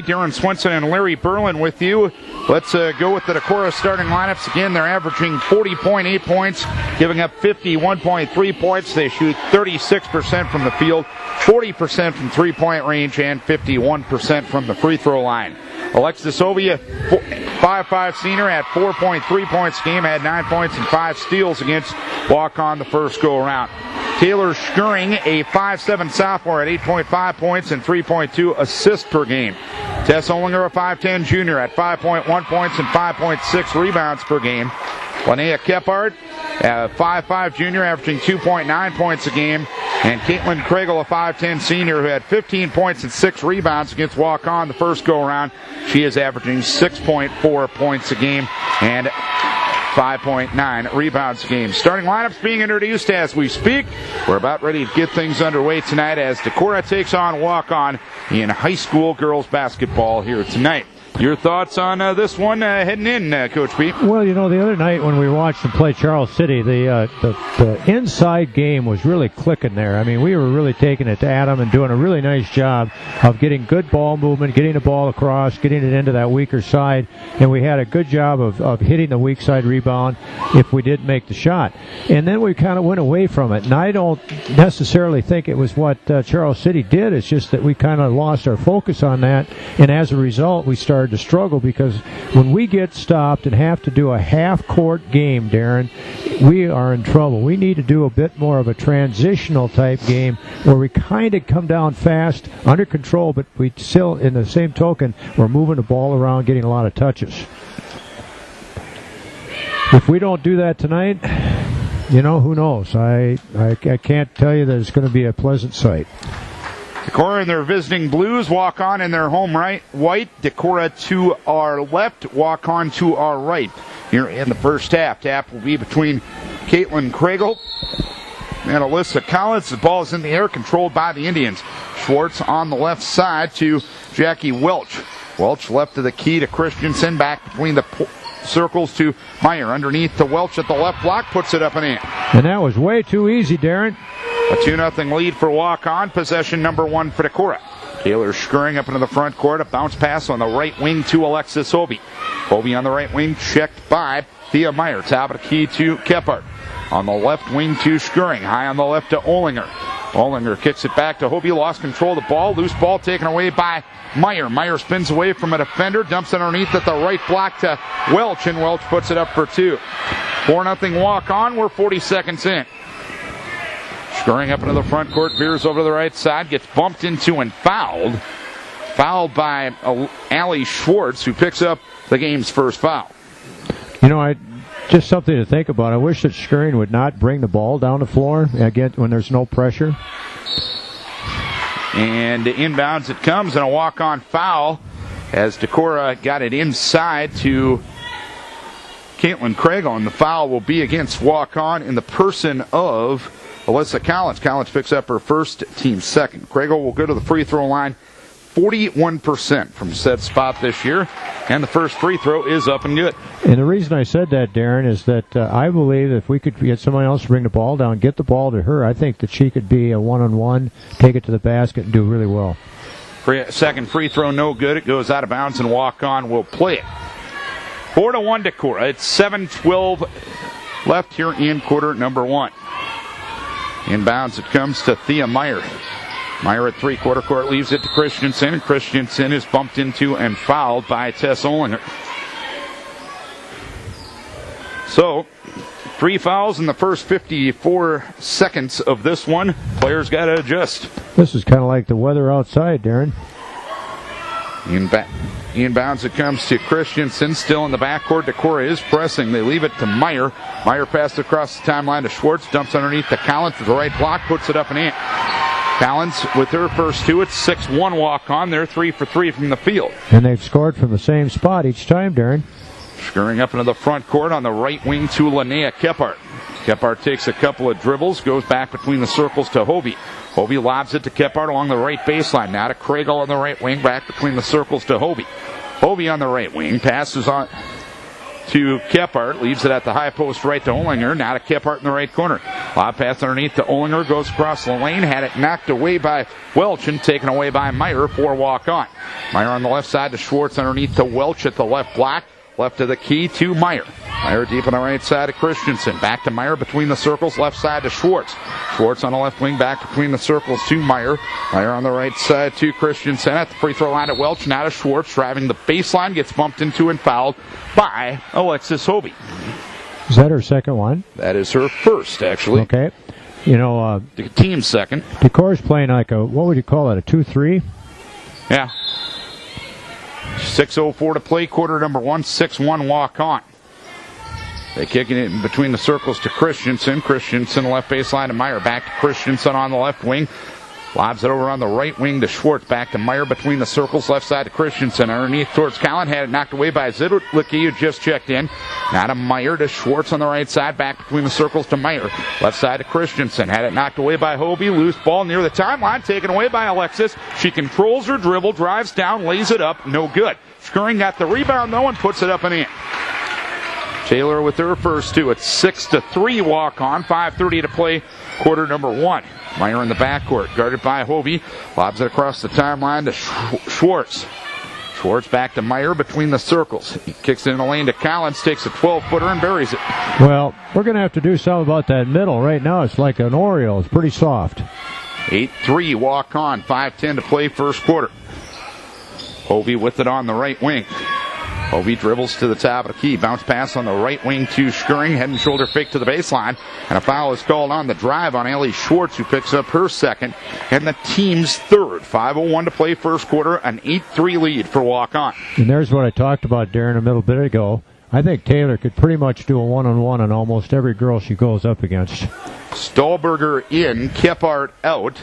Darren Swenson and Larry Berlin with you. Let's go with the Decorah starting lineups. Again, they're averaging 40.8 points, giving up 51.3 points. They shoot 36% from the field, 40% from three-point range, and 51% from the free throw line. Alexis Ovia, 5'5" senior, had 4.3 points a game, had 9 points and 5 steals against Waukon the first go-around. Taylor Schurring, a 5'7" sophomore, at 8.5 points and 3.2 assists per game. Tess Olinger, a 5'10" junior, at 5.1 points and 5.6 rebounds per game. Linnea Kephart, a 5'5" junior, averaging 2.9 points a game. And Caitlin Kriegel, a 5'10" senior, who had 15 points and 6 rebounds against Waukon the first go-around. She is averaging 6.4 points a game and 5.9 rebounds a game. Starting lineups being introduced as we speak. We're about ready to get things underway tonight as Decorah takes on Waukon in high school girls basketball here tonight. Your thoughts on this one heading in, Coach Pete? Well, you know, the other night when we watched them play Charles City, the inside game was really clicking there. I mean, we were really taking it to Adam and doing a really nice job of getting good ball movement, getting the ball across, getting it into that weaker side, and we had a good job of hitting the weak side rebound if we didn't make the shot. And then we kind of went away from it, and I don't necessarily think it was what Charles City did. It's just that we kind of lost our focus on that, and as a result, we started to struggle because when we get stopped and have to do a half-court game, Darren, we are in trouble. We need to do a bit more of a transitional type game where we kind of come down fast, under control, but we still, in the same token, we're moving the ball around, getting a lot of touches. If we don't do that tonight, you know, who knows? I can't tell you that it's going to be a pleasant sight. Decorah in their visiting blues, Waukon in their home white. Decorah to our left, Waukon to our right. Here in the first half. Tap will be between Caitlin Kriegel and Alyssa Collins. The ball is in the air, controlled by the Indians. Schwartz on the left side to Jackie Welch. Welch left of the key to Christensen, back between the circles to Meyer. Underneath to Welch at the left block, puts it up and in. And that was way too easy, Darren. A 2-0 lead for Waukon. Possession number 1 for Decorah. Taylor scurrying up into the front court. A bounce pass on the right wing to Alexis Ovie. Ovie on the right wing, checked by Thea Meyer. Top of the key to Kephart. On the left wing to Scurrying. High on the left to Olinger. Olinger kicks it back to Ovie. Lost control of the ball. Loose ball taken away by Meyer. Meyer spins away from a defender. Dumps it underneath at the right block to Welch. And Welch puts it up for 2. 4-0 Waukon. We're 40 seconds in. Scurrying up into the front court, veers over to the right side, gets bumped into and fouled. Fouled by Allie Schwartz, who picks up the game's first foul. You know, just something to think about. I wish that Scurrying would not bring the ball down the floor again when there's no pressure. And inbounds it comes, and a walk-on foul as Decorah got it inside to Caitlin Kriegel, and the foul will be against Waukon in the person of Alyssa Collins. Collins picks up her first, team second. Kriegel will go to the free throw line 41% from said spot this year, and the first free throw is up and good. And the reason I said that, Darren, is that I believe if we could get somebody else to bring the ball down, get the ball to her, I think that she could be a one-on-one, take it to the basket, and do really well. Second free throw, no good. It goes out of bounds, and Waukon will play it. 4-1 Decorah. It's 7:12 left here in quarter number 1. Inbounds it comes to Thea Meyer. Meyer at three-quarter court leaves it to Christensen, and Christensen is bumped into and fouled by Tess Olinger. So, 3 fouls in the first 54 seconds of this one. Players got to adjust. This is kind of like the weather outside, Darren. Inbounds it comes to Christensen, still in the backcourt. Decorah is pressing. They leave it to Meyer. Meyer passed across the timeline to Schwartz, dumps underneath to Collins with the right block, puts it up and in. Collins with her first 2. It's 6-1 Waukon. They're 3 for 3 from the field. And they've scored from the same spot each time, Darren. Scurrying up into the front court on the right wing to Linnea Kephart. Kephart takes a couple of dribbles, goes back between the circles to Hovey. Hovey lobs it to Kephart along the right baseline. Now to Kriegel on the right wing, back between the circles to Hovey. Hovey on the right wing, passes on to Kephart, leaves it at the high post right to Olinger. Now to Kephart in the right corner. Lob pass underneath to Olinger, goes across the lane, had it knocked away by Welch and taken away by Meyer for walk-on. Meyer on the left side to Schwartz underneath to Welch at the left block. Left of the key to Meyer. Meyer deep on the right side to Christensen. Back to Meyer between the circles. Left side to Schwartz. Schwartz on the left wing back between the circles to Meyer. Meyer on the right side to Christensen at the free throw line to Welch. Now to Schwartz. Driving the baseline. Gets bumped into and fouled by Alexis Hobie. Is that her second one? That is her first, actually. Okay. You know, the team's second. Decorah's playing like a, what would you call it, a 2-3? Yeah. 6:04 to play, quarter number 1, 6-1 walk-on. They kicking it in between the circles to Christensen. Christensen left baseline to Meyer. Back to Christensen on the left wing. Lobs it over on the right wing to Schwartz. Back to Meyer between the circles. Left side to Christensen. Underneath towards Collin. Had it knocked away by Zidlicki, who just checked in. Now to Meyer to Schwartz on the right side. Back between the circles to Meyer. Left side to Christensen. Had it knocked away by Hobie. Loose ball near the timeline. Taken away by Alexis. She controls her dribble. Drives down. Lays it up. No good. Skirring got the rebound though and puts it up and in. Taylor with her first two. It's 6-3 walk-on. 5:30 to play, quarter number 1. Meyer in the backcourt, guarded by Hobie. Lobs it across the timeline to Schwartz. Schwartz back to Meyer between the circles. He kicks it in the lane to Collins, takes a 12-footer and buries it. Well, we're going to have to do something about that middle. Right now it's like an Oreo. It's pretty soft. 8-3 walk-on. 5:10 to play, first quarter. Hobie with it on the right wing. Hobie dribbles to the top of the key. Bounce pass on the right wing to Skirring. Head and shoulder fake to the baseline. And a foul is called on the drive on Ellie Schwartz, who picks up her second and the team's third. 5:01 to play, first quarter. An 8-3 lead for walk-on. And there's what I talked about, Darren, a little bit ago. I think Taylor could pretty much do a one-on-one on almost every girl she goes up against. Stahlberger in, Kephart out.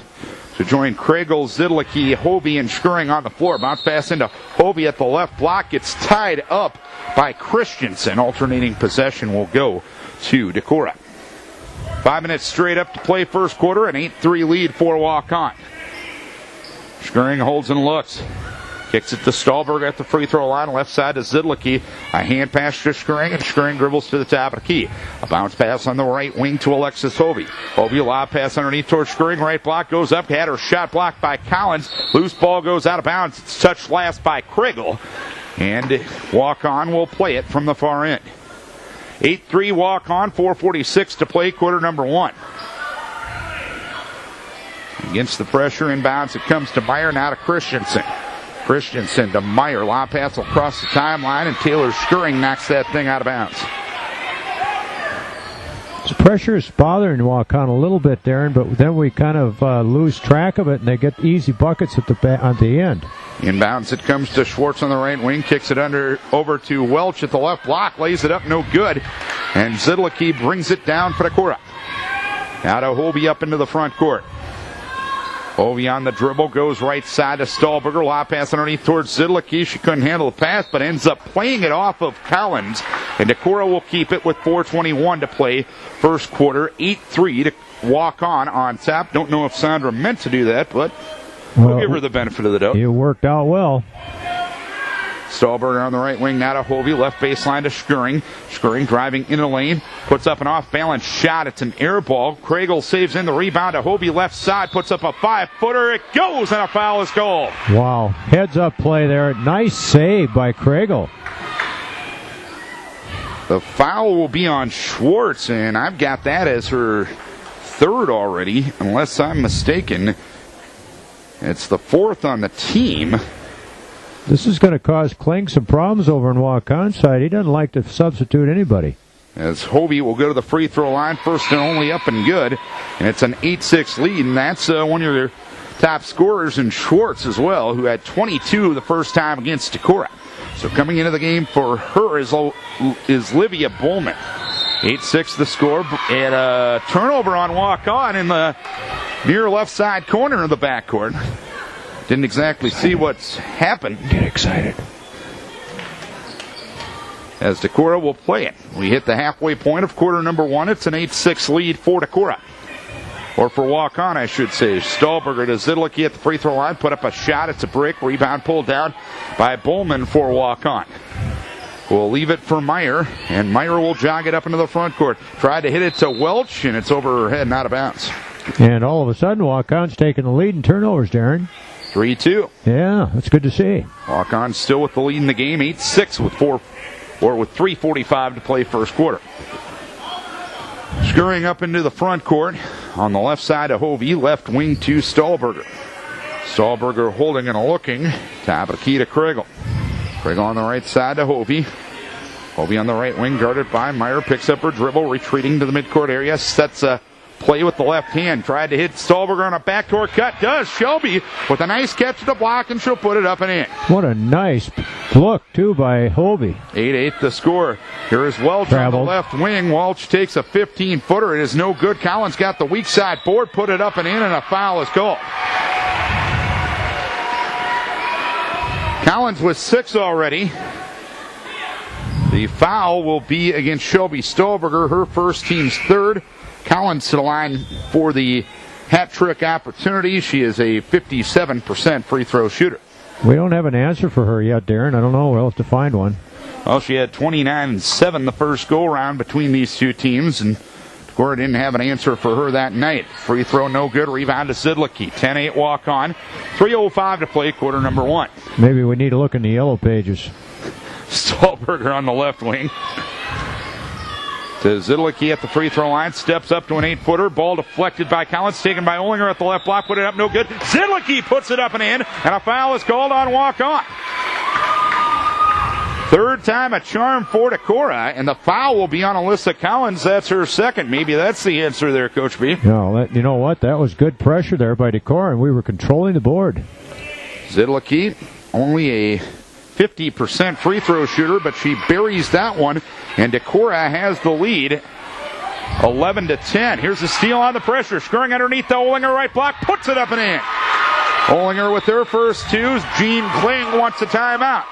To join Kriegel, Zidlicki, Hobie, and Skirring on the floor. Bounce pass into Hobie at the left block. Gets tied up by Christensen. Alternating possession will go to Decorah. 5 minutes straight up to play, first quarter. An 8-3 lead for walk-on. Skirring holds and looks. Kicks it to Stahlberger at the free throw line. Left side to Zidlicki. A hand pass to Skirring, and Skirring dribbles to the top of the key. A bounce pass on the right wing to Alexis Hobie. Hobie lob pass underneath towards Skirring. Right block goes up. Had her shot blocked by Collins. Loose ball goes out of bounds. It's touched last by Kriegel. And walk-on will play it from the far end. 8-3 walk-on. 4:46 to play, quarter number 1. Against the pressure, inbounds, it comes to Meyer, now to Christensen. Christensen to Meyer. Lob pass will cross the timeline, and Taylor Skirring knocks that thing out of bounds. The pressure is bothering walk-on a little bit, Darren, but then we kind of lose track of it, and they get easy buckets at the end. Inbounds, it comes to Schwartz on the right wing, kicks it over to Welch at the left block, lays it up, no good, and Zidlicki brings it down for Decorah. Now to Hobie up into the front court. Hobie on the dribble, goes right side to Stahlberger. Lob pass underneath towards Zidlicki. She couldn't handle the pass, but ends up playing it off of Collins. And Decorah will keep it with 4:21 to play, first quarter. 8-3 to walk on top. Don't know if Sandra meant to do that, but we'll give her the benefit of the doubt. It worked out well. Stahlberger on the right wing, now to Hobie. Left baseline to Skirring. Skirring driving in the lane. Puts up an off-balance shot. It's an air ball. Kriegel saves in the rebound to Hobie. Left side puts up a 5-footer. It goes, and a foul is called. Wow. Heads-up play there. Nice save by Kriegel. The foul will be on Schwartz, and I've got that as her third already, unless I'm mistaken. It's the fourth on the team. This is going to cause Kling some problems over in walk-on side. He doesn't like to substitute anybody. As Hobie will go to the free throw line, first and only, up and good. And it's an 8-6 lead, and that's one of your top scorers in Schwartz as well, who had 22 the first time against Decorah. So coming into the game for her is Livia Bowman. 8-6 the score, and a turnover on walk-on in the near left side corner of the backcourt. Didn't exactly see what's happened. Get excited. As Decorah will play it. We hit the halfway point of quarter number 1. It's an 8-6 lead for Decorah. Or for walk-on, I should say. Stahlberger to Zidlicki at the free throw line. Put up a shot. It's a brick. Rebound pulled down by Bowman for walk-on. will leave it for Meyer, and Meyer will jog it up into the front court. Tried to hit it to Welch, and it's over her head and out of bounds. And all of a sudden, Waukon's taking the lead in turnovers, Darren. 3-2. Yeah, that's good to see. Waukon still with the lead in the game, 8-6 with 3:45 to play first quarter. Scurrying up into the front court on the left side of Hovey, left wing to Stahlberger. Stahlberger holding and looking. Top of the key to Kriegel. Kriegel on the right side to Hovey. Hovey on the right wing, guarded by Meyer. Picks up her dribble, retreating to the midcourt area. Sets a play with the left hand. Tried to hit Stahlberger on a backdoor cut. Does Shelby with a nice catch to the block, and she'll put it up and in. What a nice look, too, by Hovey. 8-8 the score. Here is Welch on the left wing. Welch takes a 15-footer. It is no good. Collins got the weak side board, put it up and in, and a foul is called. Collins with 6 already. The foul will be against Shelby Stahlberger, her first, team's third. Collins to the line for the hat trick opportunity. She is a 57% free throw shooter. We don't have an answer for her yet, Darren. I don't know. We'll have to find one. Well, she had 29 and 7 the first go-around between these two teams, and Decorah didn't have an answer for her that night. Free throw no good. Rebound to Zidlicki. 10-8 Waukon. 3:05 to play, quarter number 1. Maybe we need to look in the yellow pages. Stahlberger on the left wing. To Zidlicki at the free throw line. Steps up to an 8-footer. Ball deflected by Collins. Taken by Olinger at the left block. Put it up. No good. Zidlicki puts it up and in. And a foul is called on Waukon. Third time a charm for Decorah. And the foul will be on Alyssa Collins. That's her second. Maybe that's the answer there, Coach B. No, you know what? That was good pressure there by Decorah, and we were controlling the board. Zidlicki, only a 50% free throw shooter, but she buries that one, and Decorah has the lead, 11-10. Here's the steal on the pressure, scurrying underneath the Olinger right block, puts it up and in. Olinger with her first two. Jean Kling wants a timeout.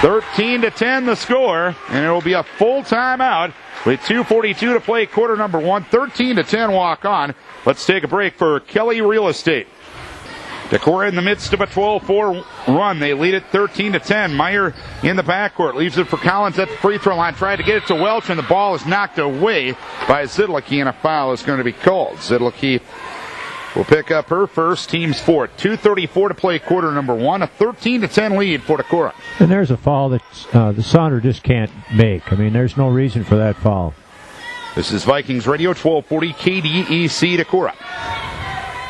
13-10 the score, and it will be a full timeout with 2:42 to play, quarter number 1. 13-10 Waukon. Let's take a break for Kelly Real Estate. Decorah in the midst of a 12-4 run. They lead it 13-10. Meyer in the backcourt. Leaves it for Collins at the free throw line. Tried to get it to Welch, and the ball is knocked away by Zidlicki, and a foul is going to be called. Zidlicki will pick up her first, team's fourth. 2:34 to play, quarter number 1. A 13-10 lead for Decorah. And there's a foul that the Sounder just can't make. I mean, there's no reason for that foul. This is Vikings Radio, 1240 KDEC Decorah.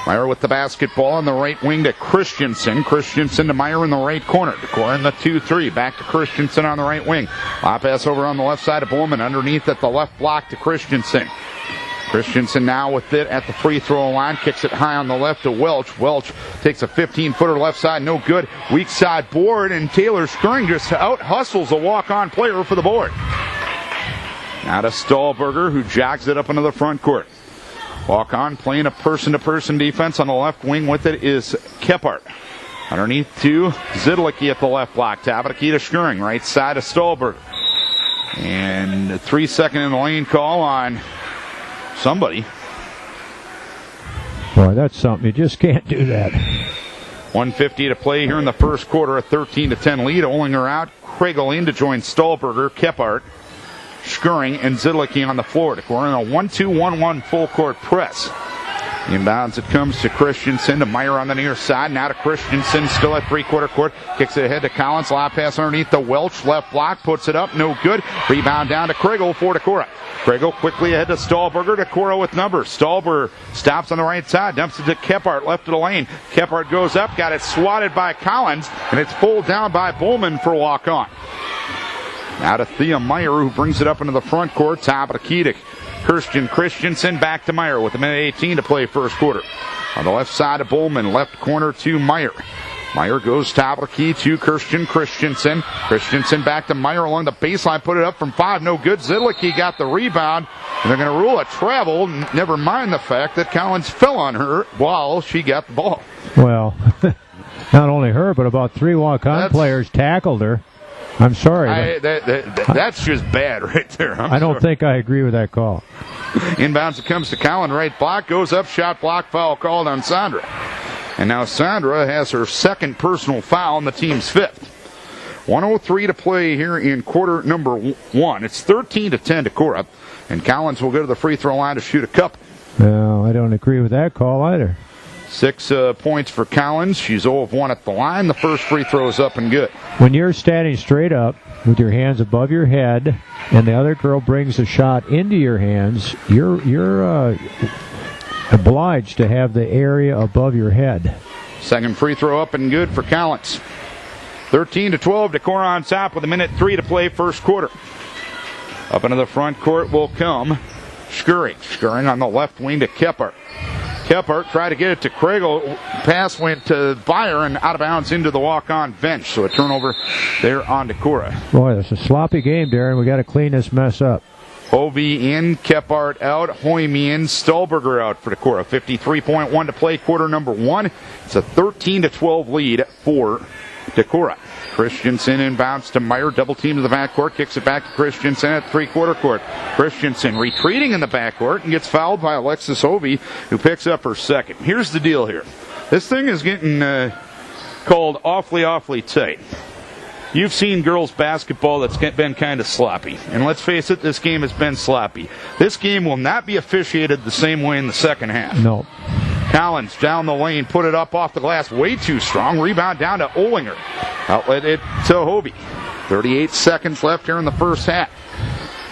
Meyer with the basketball on the right wing to Christensen. Christensen to Meyer in the right corner. Decorah in the 2-3. Back to Christensen on the right wing. Pass over on the left side of Bowman. Underneath at the left block to Christensen. Christensen now with it at the free throw line. Kicks it high on the left to Welch. Welch takes a 15-footer left side. No good. Weak side board. And Taylor Skring just out-hustles a walk-on player for the board. Now to Stahlberger, who jogs it up into the front court. Waukon playing a person-to-person defense on the left wing. With it is Kephart. Underneath to Zidlicki at the left block. Tabitha to Skring. Right side of Stahlberger. And a 3-second in the lane call on somebody. Boy, that's something. You just can't do that. 1:50 to play here in the first quarter. A 13-10 lead. Olinger out. Kriegel in to join Stahlberger. Kephart, Skring, and Zidlicki on the floor. We're in a 1-2-1-1 full court press. Inbounds it comes to Christensen, to Meyer on the near side. Now to Christensen, still at three-quarter court. Kicks it ahead to Collins. Lob pass underneath the Welch. Left block, puts it up. No good. Rebound down to Kriegel for Decorah. Kriegel quickly ahead to Stahlberger. Decorah with numbers. Stahlberger stops on the right side. Dumps it to Kephart, left of the lane. Kephart goes up. Got it swatted by Collins. And it's pulled down by Bowman for Waukon. Now to Thea Meyer, who brings it up into the front court. Top of the key to Christensen. Back to Meyer with a minute 18 to play first quarter. On the left side of Bowman, left corner to Meyer. Meyer goes top of the key to Christensen. Christensen back to Meyer along the baseline. Put it up from 5. No good. Zidlicki got the rebound. And they're going to rule a travel. Never mind the fact that Collins fell on her while she got the ball. Well, not only her, but about 3 Waukon players tackled her. I'm sorry. That's just bad right there. I don't think I agree with that call. Inbounds it comes to Collins. Right block. Goes up. Shot block. Foul called on Sandra. And now Sandra has her second personal foul and the team's 5th. 1:03 to play here in quarter number 1. It's 13-10 Decorah, and Collins will go to the free throw line to shoot a couple. No, I don't agree with that call either. 6 points for Collins. She's 0 of 1 at the line. The first free throw is up and good. When you're standing straight up with your hands above your head and the other girl brings a shot into your hands, you're obliged to have the area above your head. Second free throw up and good for Collins. 13-12, Decorah on top with 1:03 to play first quarter. Up into the front court will come Scurring. Scurring on the left wing to Kephart. Kephart tried to get it to Kregel. Pass went to Beyer and out of bounds into the walk-on bench. So a turnover there on Decorah. Boy, that's a sloppy game, Darren. We got to clean this mess up. Hovey in, Kephart out, Hoyme in, Stahlberger out for Decorah. 53.1 to play, quarter number 1. It's a 13-12 lead for Decorah. Christensen inbounds to Meyer, double team to the backcourt, kicks it back to Christensen at three-quarter court. Christensen retreating in the backcourt and gets fouled by Alexis Hovey, who picks up her second. Here's the deal here. This thing is getting called awfully tight. You've seen girls basketball that's been kind of sloppy. And let's face it, this game has been sloppy. This game will not be officiated the same way in the second half. No. Collins down the lane, put it up off the glass, way too strong. Rebound down to Olinger. Outlet it to Hovey. 38 seconds left here in the first half.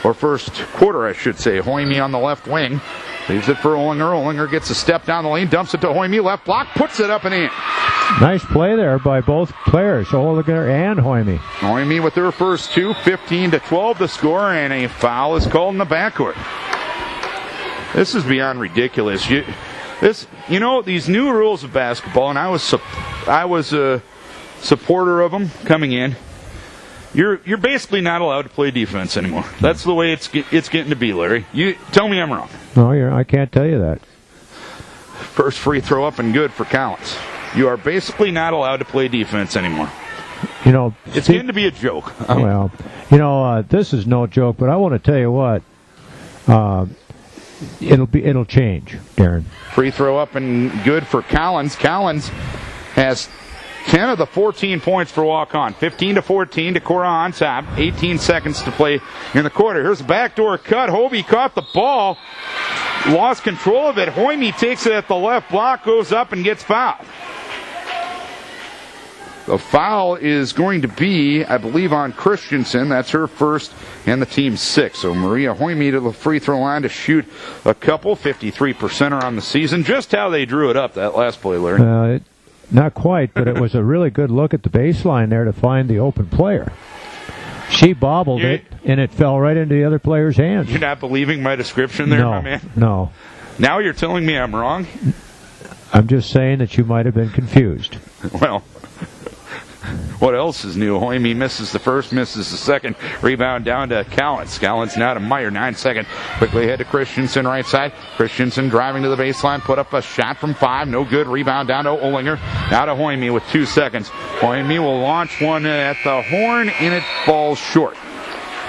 Or first quarter, I should say. Hoyme on the left wing. Leaves it for Olinger. Olinger gets a step down the lane, dumps it to Hoyme. Left block, puts it up and in. Nice play there by both players, Olinger and Hoyme. Hoyme with her first two, 15-12 the score, and a foul is called in the backcourt. This is beyond ridiculous. These new rules of basketball, and I was a supporter of them coming in. You're basically not allowed to play defense anymore. That's the way it's getting to be, Larry. You tell me I'm wrong. No, I can't tell you that. First free throw up and good for Collins. You are basically not allowed to play defense anymore. It's getting to be a joke. Well, this is no joke, but I want to tell you what. It'll change, Darren. Free throw up and good for Collins. Collins has 10 of the 14 points for Waukon. 15-14, Decorah on top. 18 seconds to play in the quarter. Here's a backdoor cut. Hovey caught the ball. Lost control of it. Hoyme takes it at the left block, goes up and gets fouled. The foul is going to be, I believe, on Christensen. That's her first and the team's 6. So Maria Hoyme to the free throw line to shoot a couple. 53% on the season. Just how they drew it up that last play, Larry. Not quite, but it was a really good look at the baseline there to find the open player. She bobbled it, and it fell right into the other player's hands. You're not believing my description there, my man? No. Now you're telling me I'm wrong? I'm just saying that you might have been confused. Well, what else is new? Hoyme misses the first, misses the second. Rebound down to Collins. Collins now to Meyer. 9 seconds. Quickly ahead to Christensen right side. Christensen driving to the baseline. Put up a shot from 5. No good. Rebound down to Olinger. Now to Hoyme with 2 seconds. Hoyme will launch one at the horn, and it falls short.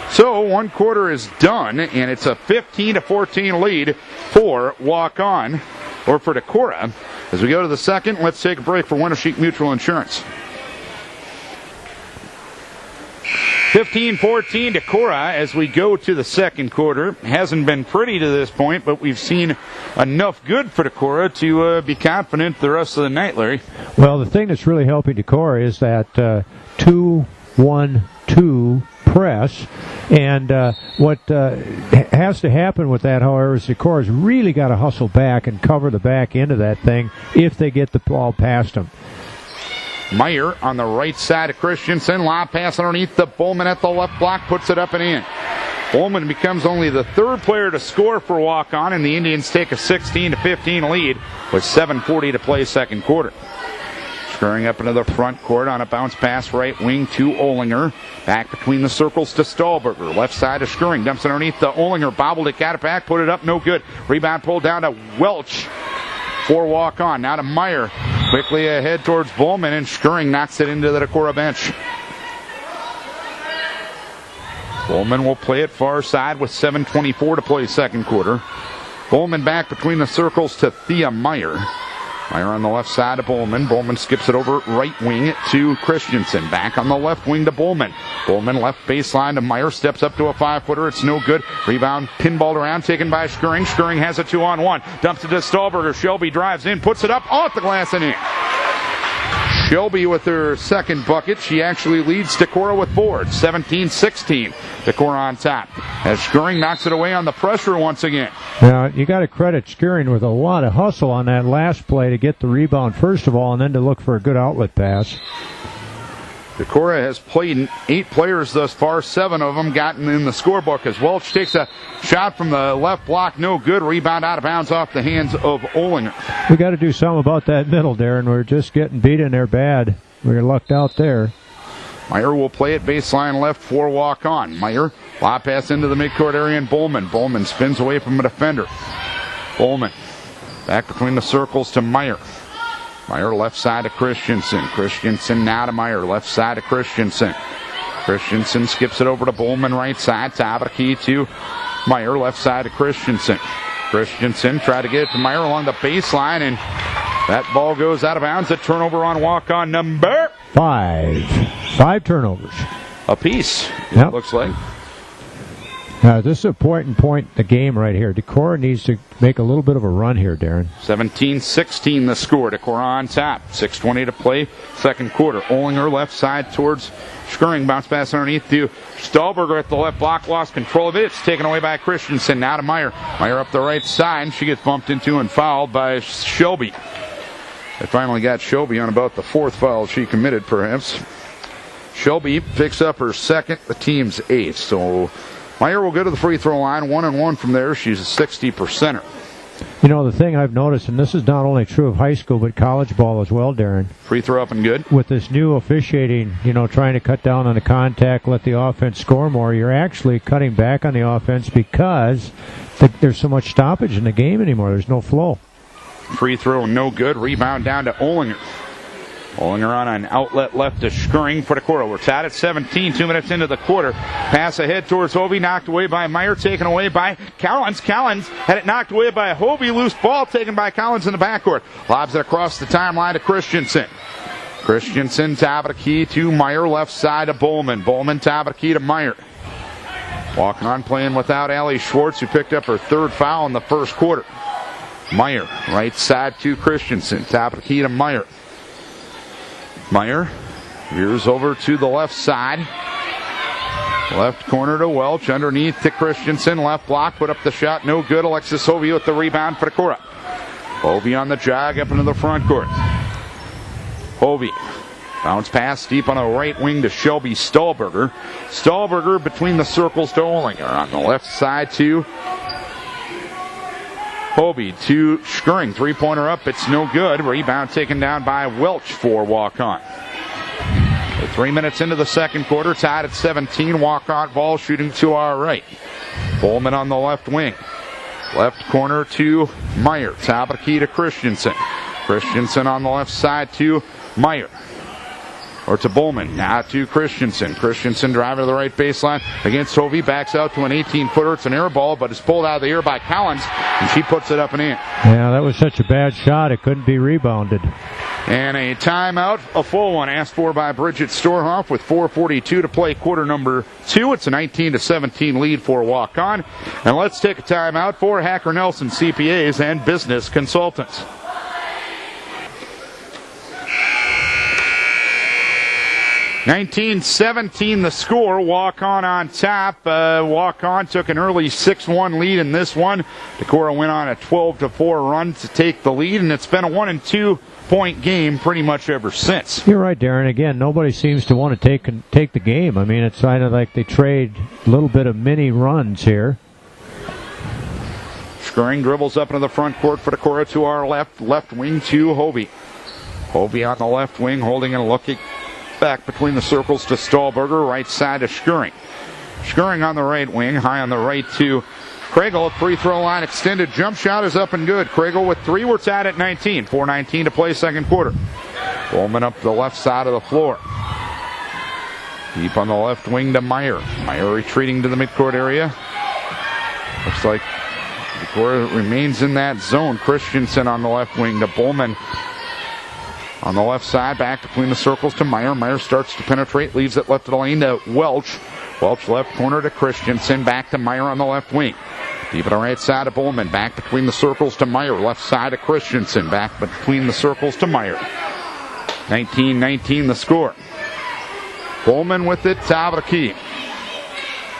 So one quarter is done, and it's a 15-14 lead for Waukon, or for Decorah. As we go to the second, let's take a break for Wintersheek Mutual Insurance. 15-14 Decorah as we go to the second quarter. Hasn't been pretty to this point, but we've seen enough good for Decorah to be confident the rest of the night, Larry. Well, the thing that's really helping Decorah is that 2-1-2 press. And what has to happen with that, however, is Decorah's really got to hustle back and cover the back end of that thing if they get the ball past them. Meyer on the right side of Christensen. Lob pass underneath the Bowman at the left block. Puts it up and in. Bowman becomes only the third player to score for Waukon, and the Indians take a 16-15 lead with 7:40 to play second quarter. Scurrying up into the front court on a bounce pass right wing to Olinger. Back between the circles to Stahlberger. Left side of Scurrying. Dumps it underneath the Olinger. Bobbled it, got it back, put it up, no good. Rebound pulled down to Welch for Waukon. Now to Meyer. Quickly ahead towards Bowman, and Scurrying knocks it into the Decorah bench. Bowman will play it far side with 7:24 to play second quarter. Bowman back between the circles to Thea Meyer. Meyer on the left side to Bowman. Bowman skips it over right wing to Christensen. Back on the left wing to Bowman. Bowman left baseline to Meyer. Steps up to a 5-footer. It's no good. Rebound pinballed around. Taken by Skirring. Skirring has a 2-on-1. Dumps it to Stahlberger. Shelby drives in. Puts it up off the glass and in. Shelby with her second bucket. She actually leads Decorah with boards. 17-16. Decorah on top. As Skirring knocks it away on the pressure once again. Now, you got to credit Skirring with a lot of hustle on that last play to get the rebound first of all and then to look for a good outlet pass. Decorah has played 8 players thus far, 7 of them gotten in the scorebook as Welch takes a shot from the left block, no good. Rebound out of bounds off the hands of Olinger. We got to do something about that middle, Darren. We're just getting beat in there bad. We're lucked out there. Meyer will play it baseline left for Waukon. Meyer, lob pass into the midcourt area and Bowman. Bowman spins away from a defender. Bowman back between the circles to Meyer. Meyer left side to Christensen. Christensen now to Meyer. Left side to Christensen. Christensen skips it over to Bowman right side. Top of the key to Meyer. Left side to Christensen. Christensen tried to get it to Meyer along the baseline, and that ball goes out of bounds. A turnover on Waukon number 5. 5 turnovers. Apiece, Yep. it looks like. This is a point in the game right here. Decorah needs to make a little bit of a run here, Darren. 17-16 the score. Decorah on top. 6:20 to play. Second quarter. Olinger left side towards Skirring. Bounce pass underneath to Stahlberger at the left block. Lost control of it. It's taken away by Christensen. Now to Meyer. Meyer up the right side. She gets bumped into and fouled by Shelby. They finally got Shelby on about the 4th foul she committed, perhaps. Shelby picks up her second. The team's 8th. So Meyer will go to the free throw line, 1-1 from there. She's a 60%er. You know, the thing I've noticed, and this is not only true of high school, but college ball as well, Darren. Free throw up and good. With this new officiating, trying to cut down on the contact, let the offense score more, you're actually cutting back on the offense because there's so much stoppage in the game anymore. There's no flow. Free throw no good. Rebound down to Olinger. Olinger on an outlet left to Skirring for Decorah. We're tied at 17, 2 minutes into the quarter. Pass ahead towards Hovey, knocked away by Meyer, taken away by Collins. Collins had it knocked away by Hovey. Loose ball taken by Collins in the backcourt. Lobs it across the timeline to Christensen. Christensen, top of the key to Meyer, left side to Bowman. Bowman, top of the key to Meyer. Waukon playing without Allie Schwartz, who picked up her 3rd foul in the first quarter. Meyer, right side to Christensen, top of the key to Meyer. Meyer veers over to the left side. Left corner to Welch. Underneath to Christensen. Left block. Put up the shot. No good. Alexis Hovey with the rebound for Decorah. Hovey on the jog up into the front court. Hovey. Bounce pass deep on the right wing to Shelby Stahlberger. Stahlberger between the circles to Olinger. On the left side to Hovey to Skirring. 3-pointer up. It's no good. Rebound taken down by Welch for Waukon. 3 minutes into the second quarter. Tied at 17. Waukon ball shooting to our right. Bowman on the left wing. Left corner to Meyer. Top of the key to Christensen. Christensen on the left side to Meyer. Or to Bowman. Now to Christensen. Christensen driving to the right baseline against Hovey. Backs out to an 18-footer. It's an air ball, but it's pulled out of the air by Collins, and she puts it up and in. Yeah, that was such a bad shot. It couldn't be rebounded. And a timeout, a full one, asked for by Bridget Storhoff with 4:42 to play quarter number 2. It's a 19-17 lead for Waukon. And let's take a timeout for Hacker Nelson CPAs and Business Consultants. 19-17 the score. Waukon on top. Waukon took an early 6-1 lead in this one. Decorah went on a 12-4 run to take the lead, and it's been a 1- and 2-point game pretty much ever since. You're right, Darren. Again, nobody seems to want to take the game. I mean, it's kind of like they trade a little bit of mini runs here. Skirring dribbles up into the front court for Decorah to our left. Left wing to Hovey. Hovey on the left wing, holding and looking back between the circles to Stahlberger, right side to Skirring. Skirring on the right wing, high on the right to Kriegel. Free throw line extended jump shot is up and good. Kriegel with 3. We're tied at 19. 4:19 to play second quarter. Bowman up the left side of the floor. Deep on the left wing to Meyer. Meyer retreating to the midcourt area. Looks like Decorah remains in that zone. Christensen on the left wing to Bowman. On the left side, back between the circles to Meyer. Meyer starts to penetrate, leaves it left of the lane to Welch. Welch left corner to Christensen, back to Meyer on the left wing. Deep on the right side to Bowman, back between the circles to Meyer. Left side to Christensen, back between the circles to Meyer. 19-19 the score. Bowman with it, top of the key.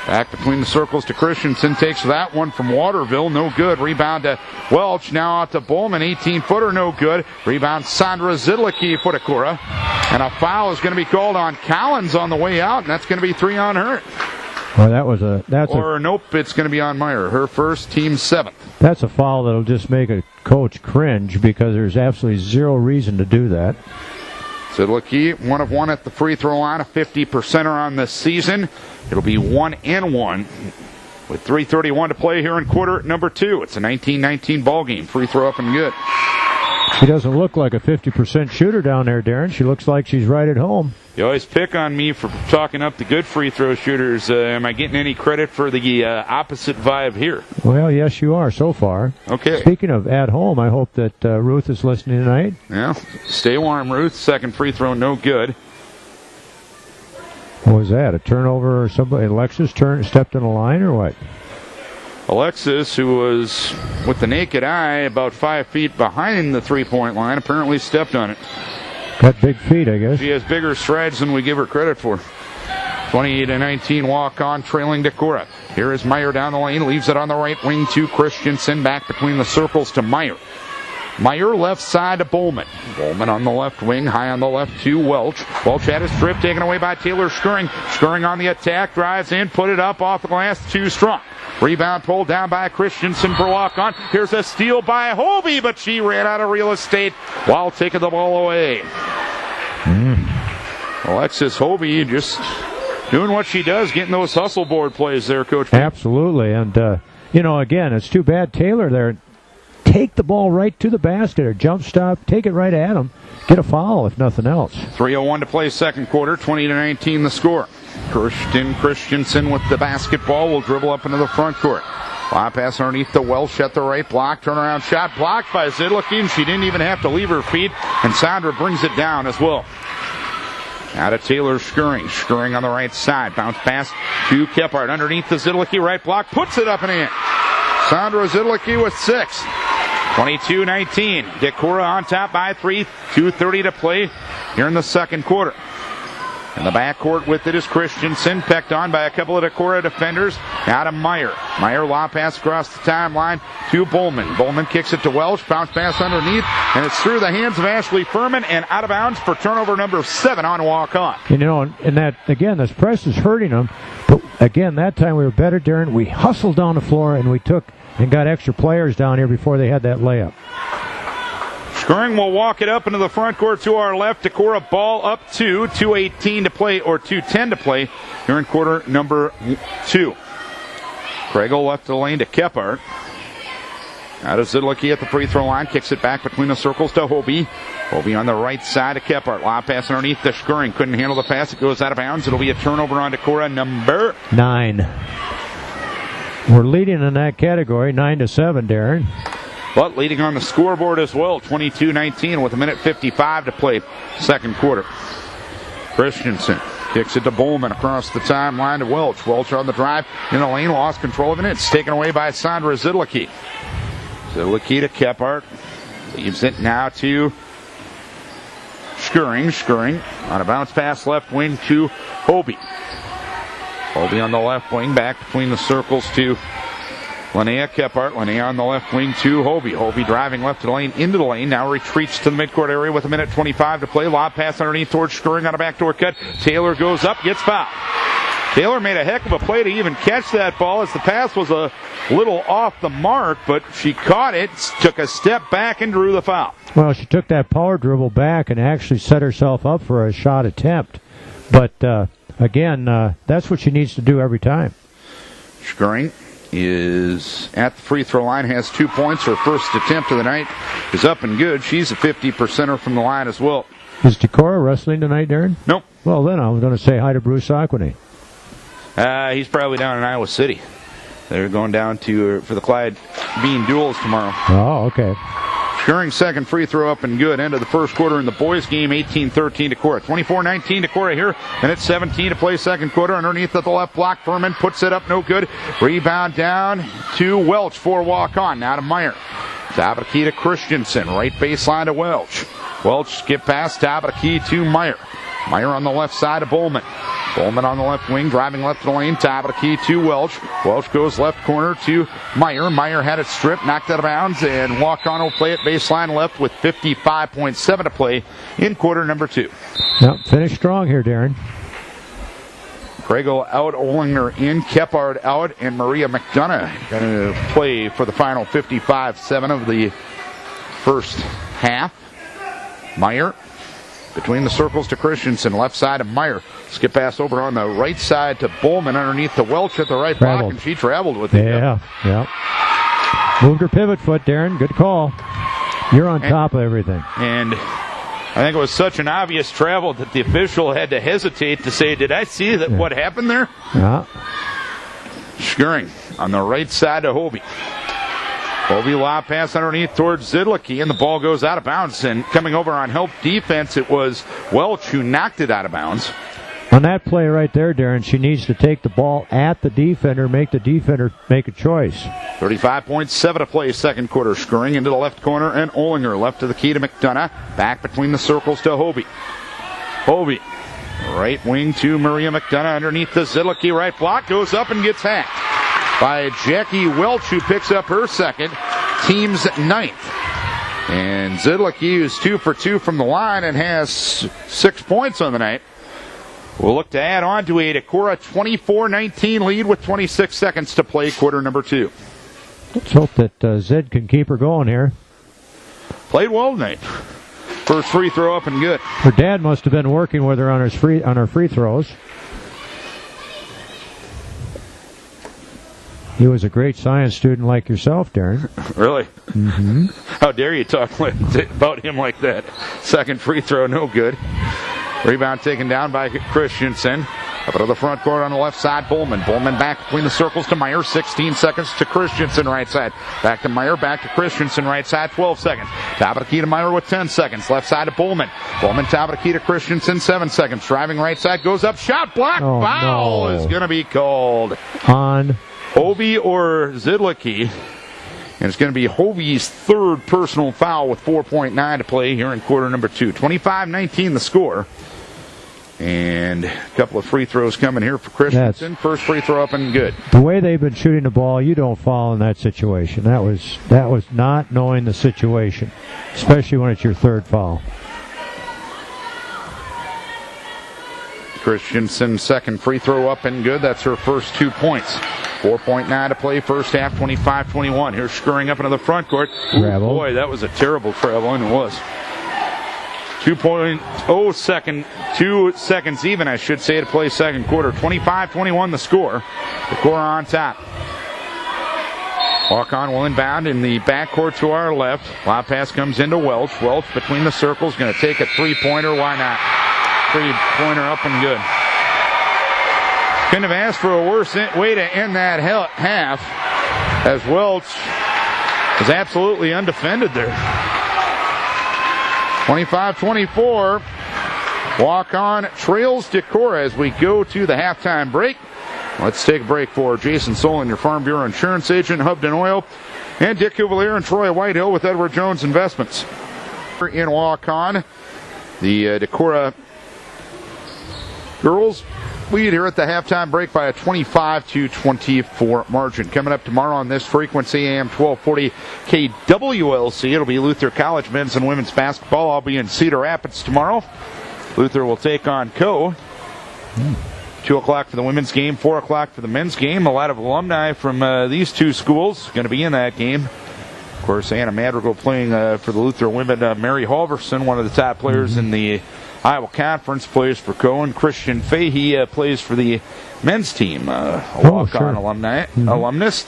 Back between the circles to Christensen, takes that one from Waterville, no good. Rebound to Welch, now out to Bowman, 18-footer, no good. Rebound Sandra Zidlicki for Decorah. And a foul is going to be called on Collins on the way out, and that's going to be 3 on her. Well, nope, it's going to be on Meyer. Her first, team 7th. That's a foul that'll just make a coach cringe because there's absolutely zero reason to do that. Zidlicki, 1 of 1 at the free throw line, a 50%er on this season. It'll be 1-1 with 3:31 to play here in quarter number 2. It's a 19-19 ball game. Free throw up and good. She doesn't look like a 50% shooter down there, Darren. She looks like she's right at home. You always pick on me for talking up the good free throw shooters. Am I getting any credit for the opposite vibe here? Well, yes, you are so far. Okay. Speaking of at home, I hope that Ruth is listening tonight. Yeah. Stay warm, Ruth. Second free throw, no good. What was that? A turnover or somebody? Alexis stepped in a line or what? Alexis, who was with the naked eye about 5 feet behind the three-point line, apparently stepped on it. Got big feet, I guess. She has bigger strides than we give her credit for. 28-19 walk-on, trailing Decorah. Here is Meyer down the lane, leaves it on the right wing to Christensen, back between the circles to Meyer. Meyer left side to Bowman. Bowman on the left wing, high on the left to Welch. Welch had his strip taken away by Taylor Skirring. Skirring on the attack, drives in, put it up off the glass, too strong. Rebound pulled down by Christensen for walk-on. Here's a steal by Hobie, but she ran out of real estate while taking the ball away. Alexis Hobie just doing what she does, getting those hustle board plays there, Coach. Absolutely, and, again, it's too bad Taylor there. Take the ball right to the basket or jump stop, take it right at him, get a foul if nothing else. 3:01 to play second quarter, 20-19 the score. Christensen with the basketball will dribble up into the front court. Fly pass underneath the Welsh at the right block. Turnaround shot blocked by Zidlicki, and she didn't even have to leave her feet. And Sandra brings it down as well. Out of Taylor Skirring. Skirring on the right side. Bounce pass to Kephart. Underneath the Zidlicki right block. Puts it up and in. Sandra Zidlicki with 6. 22-19. Decorah on top by 3. 2:30 to play here in the second quarter. In the backcourt with it is Christensen, pecked on by a couple of Decorah defenders. Now to Meyer. Meyer lob pass across the timeline to Bowman. Bowman kicks it to Welsh. Bounce pass underneath, and it's through the hands of Ashley Furman and out of bounds for turnover number 7 on walk-on. And that, again, this press is hurting them. But, again, that time we were better, Darren. We hustled down the floor, and we took and got extra players down here before they had that layup. Skirring will walk it up into the front court to our left. Decorah ball up 2:18 to play, or 2:10 to play here in quarter number 2. Kregel left the lane to Kephart. Out of Zidlicki at the free throw line. Kicks it back between the circles to Hobie. Hobie on the right side of Kephart. Lob pass underneath to Skirring. Couldn't handle the pass. It goes out of bounds. It'll be a turnover on Decorah number 9. We're leading in that category, 9-7, Darren. But leading on the scoreboard as well, 22-19 with 1:55 to play second quarter. Christensen kicks it to Bowman across the timeline to Welch. Welch on the drive in the lane, lost control of it. It's taken away by Sandra Zidlicki. Zidlicki to Kephart. Leaves it now to Skirring. Skirring on a bounce pass left wing to Hobie. Hobie on the left wing, back between the circles to Linnea Kephart. Linnea on the left wing to Hobie. Hobie driving left to the lane, into the lane. Now retreats to the midcourt area with 1:25 to play. Lob pass underneath towards Skirring on a backdoor cut. Taylor goes up, gets fouled. Taylor made a heck of a play to even catch that ball as the pass was a little off the mark, but she caught it, took a step back, and drew the foul. Well, she took that power dribble back and actually set herself up for a shot attempt. But, again, that's what she needs to do every time. Skirring is at the free throw line, has 2 points. Her first attempt of the night is up and good. She's a 50%er from the line as well. Is Decorah wrestling tonight, Darren? Nope. Well, then I was going to say hi to Bruce Aquini. He's probably down in Iowa City. They're going down to for the Clyde being duels tomorrow. Oh, okay. Scoring second free throw up and good. End of the first quarter in the boys' game, 18-13 Decorah. 24-19 Decorah here. Minute 17 to play second quarter. Underneath at the left block, Furman puts it up, no good. Rebound down to Welch for Waukon. Now to Meyer. Top of the key to Christensen. Right baseline to Welch. Welch skip pass, top of the key to Meyer. Meyer on the left side of Bowman. Bowman on the left wing, driving left to the lane, top of the key to Welch. Welch goes left corner to Meyer. Meyer had it stripped, knocked out of bounds, and Waukon will play it baseline left with 55.7 to play in quarter number 2. Yep, finish strong here, Darren. Pregel out, Olinger in, Kephart out, and Maria McDonough going to play for the final 55-7 of the first half. Meyer between the circles to Christensen, left side of Meyer. Skip pass over on the right side to Bowman underneath to Welch at the right block, and she traveled with it. Yeah. Moved her pivot foot, Darren. Good call. You're on top of everything. And I think it was such an obvious travel that the official had to hesitate to say, did I see that what happened there? Yeah. Scoring on the right side to Hobie. Hobie lob pass underneath towards Zidlicki, and the ball goes out of bounds. And coming over on help defense, it was Welch who knocked it out of bounds. On that play right there, Darren, she needs to take the ball at the defender, make the defender make a choice. 35.7 to play second quarter. Scurrying into the left corner, and Olinger left to the key to McDonough. Back between the circles to Hobie. Hobie, right wing to Maria McDonough underneath the Zidlicki right block. Goes up and gets hacked by Jackie Welch, who picks up her second, team's ninth. And Zidlicki is 2 for 2 from the line and has 6 points on the night. We'll look to add on to a Decorah 24-19 lead with 26 seconds to play quarter number 2. Let's hope that Zed can keep her going here. Played well tonight. First free throw up and good. Her dad must have been working with her on her free throws. He was a great science student like yourself, Darren. Really? Mm-hmm. How dare you talk about him like that? Second free throw, no good. Rebound taken down by Christensen. Up to the front court on the left side, Bowman. Bowman back between the circles to Meyer. 16 seconds to Christensen right side. Back to Meyer, back to Christensen right side. 12 seconds. Top of the key to Meyer with 10 seconds. Left side to Bowman. Bowman top of the key to Christensen. 7 seconds. Driving right side. Goes up. Shot block. Foul is going to be called on Hobie or Zidlicki. And it's going to be Hovey's third personal foul with 4.9 to play here in quarter number 2. 25-19 the score. And a couple of free throws coming here for Christensen. First free throw up and good. The way they've been shooting the ball, you don't foul in that situation. That was not knowing the situation, especially when it's your third foul. Christensen second free throw up and good. That's her first 2 points. 4.9 to play first half, 25-21. Here's scurrying up into the front court. Ooh, boy, that was a terrible travel, and it was. 2 seconds even, I should say, to play second quarter. 25-21 the score. Decorah on top. Waukon will inbound in the backcourt to our left. Lob pass comes into Welch. Welch between the circles, going to take a three-pointer. Why not? Three-pointer up and good. Couldn't have asked for a worse way to end that half, as Welch was absolutely undefended there. 25-24. Waukon trails Decorah as we go to the halftime break. Let's take a break for Jason Solon, your Farm Bureau insurance agent, Hubden Oil, and Dick Cuvalier and Troy Whitehill with Edward Jones Investments. In Waukon, the Decorah girls lead here at the halftime break by a 25-24 margin. Coming up tomorrow on this frequency, AM 1240 KWLC, it'll be Luther College men's and women's basketball. I'll be in Cedar Rapids tomorrow. Luther will take on Co. 2 o'clock for the women's game, 4 o'clock for the men's game. A lot of alumni from these two schools going to be in that game. Of course, Anna Madrigal playing for the Luther women. Mary Halverson, one of the top players in the Iowa Conference, plays for Cohen. Christian Fahey plays for the men's team. A walk-on alumnus.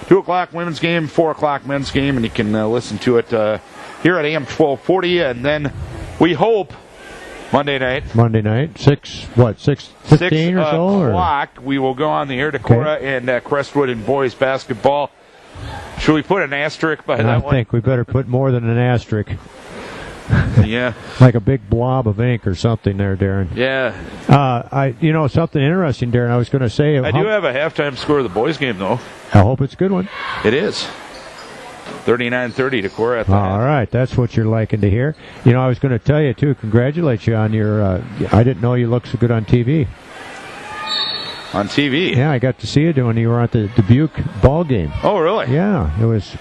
2 o'clock women's game, 4 o'clock men's game, and you can listen to it here at AM 1240. And then we hope Monday night, 6:15 or so? 6 o'clock, we will go on the air to Decorah and Crestwood in boys basketball. Should we put an asterisk by that one? I think we better put more than an asterisk. Yeah. Like a big blob of ink or something there, Darren. Yeah. Something interesting, Darren, I was going to say. I do have a halftime score of the boys' game, though. I hope it's a good one. It is. 39-30 Decorah at the All right, that's what you're liking to hear. I was going to tell you, too, congratulate you on your, I didn't know you looked so good on TV. On TV? Yeah, I got to see you when you were at the Dubuque ball game. Oh, really? Yeah, it was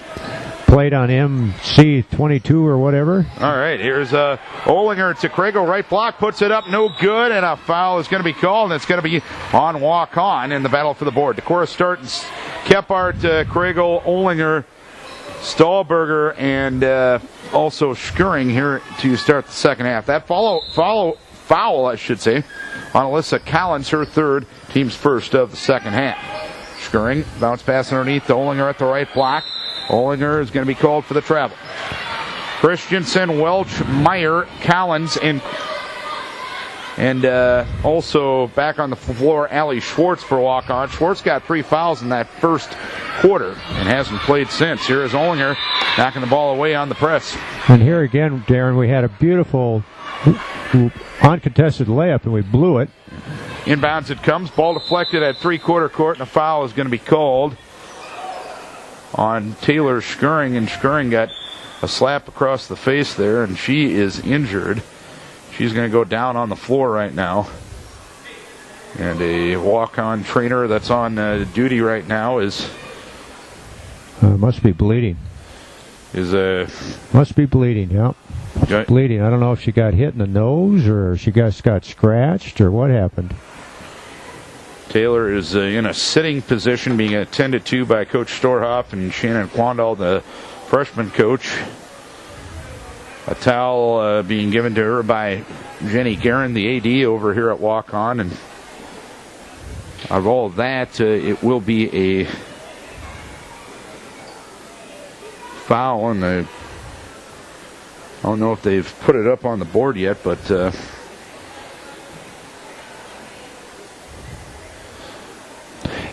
played on MC22 or whatever. All right, here's Olinger to Crago, right block, puts it up, no good, and a foul is going to be called, and it's going to be on Waukon in the battle for the board. Decorah starting Kephart, Crago, Olinger, Stahlberger, and also Scheuring here to start the second half. That foul, I should say, on Alyssa Collins, her third, team's first of the second half. Scheuring, bounce pass underneath to Olinger at the right block. Olinger is going to be called for the travel. Christensen, Welch, Meyer, Collins, and also back on the floor, Allie Schwartz for walk-on. Schwartz got 3 fouls in that first quarter and hasn't played since. Here is Olinger knocking the ball away on the press. And here again, Darren, we had a beautiful uncontested layup and we blew it. Inbounds it comes. Ball deflected at three-quarter court, and a foul is going to be called on Taylor Scheuring, and Scheuring got a slap across the face there, and she is injured. She's going to go down on the floor right now. And a walk-on trainer that's on duty right now is... must be bleeding. Must be bleeding, yeah. Okay. Bleeding. I don't know if she got hit in the nose or she got scratched or what happened. Taylor is in a sitting position, being attended to by Coach Storhoff and Shannon Quandall, the freshman coach. A towel being given to her by Jenny Guerin, the AD over here at Waukon. And of all of that, it will be a foul. And I don't know if they've put it up on the board yet, but...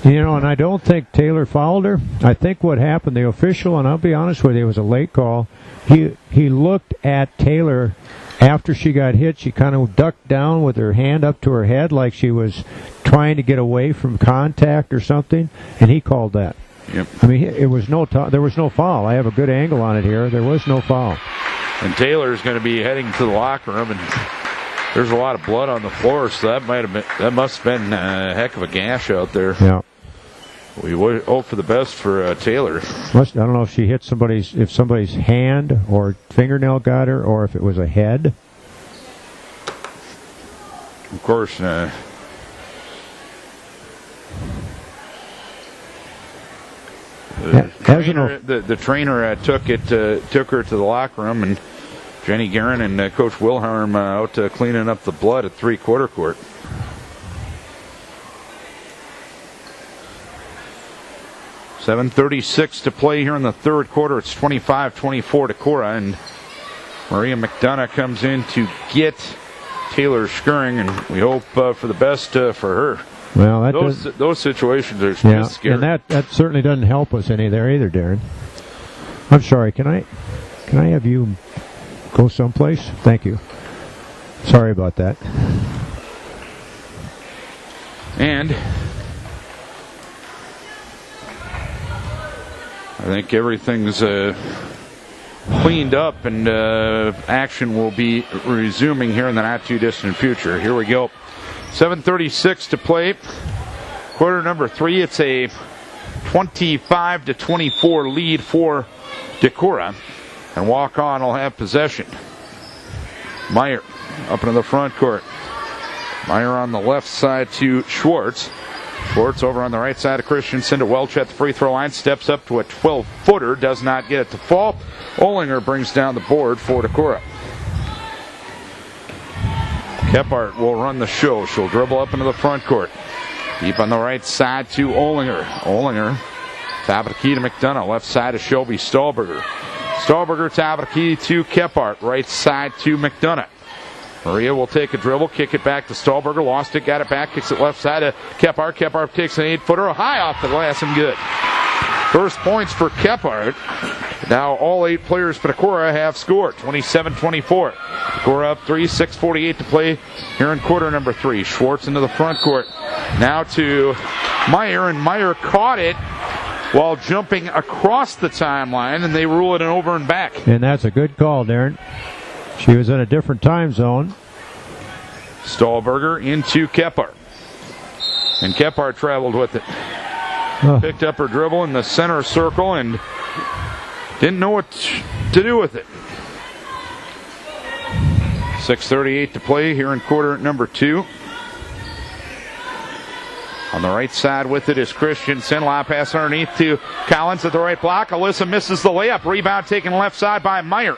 and I don't think Taylor fouled her. I think what happened, the official, and I'll be honest with you, it was a late call. He looked at Taylor after she got hit. She kind of ducked down with her hand up to her head like she was trying to get away from contact or something, and he called that. Yep. I mean, there was no foul. I have a good angle on it here. There was no foul. And Taylor's going to be heading to the locker room, and there's a lot of blood on the floor, so that must have been a heck of a gash out there. Yeah. We would hope for the best for Taylor. I don't know if she hit somebody's hand or fingernail got her, or if it was a head. Of course, the trainer took her to the locker room, and Jenny Guerin and Coach Wilhelm out cleaning up the blood at three-quarter court. .36 to play here in the third quarter. It's 25-24 Decorah, and Maria McDonough comes in to get Taylor Scheuring, and we hope for the best for her. Well, those situations are just scary. And that certainly doesn't help us any there either, Darren. I'm sorry. Can I have you go someplace? Thank you. Sorry about that. And I think everything's cleaned up, and action will be resuming here in the not-too-distant future. Here we go. 7:36 to play. Quarter number 3. It's a 25-24 lead for Decorah. And Waukon will have possession. Meyer up into the front court. Meyer on the left side to Schwartz. Schwartz over on the right side of Christensen to Welch at the free throw line. Steps up to a 12-footer. Does not get it to fall. Olinger brings down the board for Decorah. Kephart will run the show. She'll dribble up into the front court. Deep on the right side to Olinger. Olinger, top of the key to McDonough. Left side to Shelby Stahlberger. Stahlberger, top of the key to Kephart. Right side to McDonough. Maria will take a dribble, kick it back to Stahlberger. Lost it, got it back, kicks it left side to Kephart. Kephart takes an 8-footer high off the glass and good. First points for Kephart. Now all 8 players for Decorah have scored, 27-24. Decorah up 3, 6:48 to play here in quarter number 3. Schwartz into the front court. Now to Meyer, and Meyer caught it while jumping across the timeline, and they rule it an over and back. And that's a good call, Darren. She was in a different time zone. Stahlberger into Kephart. And Kephart traveled with it. Picked up her dribble in the center circle and didn't know what to do with it. 6:38 to play here in quarter number 2. On the right side with it is Christensen. Lob pass underneath to Collins at the right block. Alyssa misses the layup. Rebound taken left side by Meyer.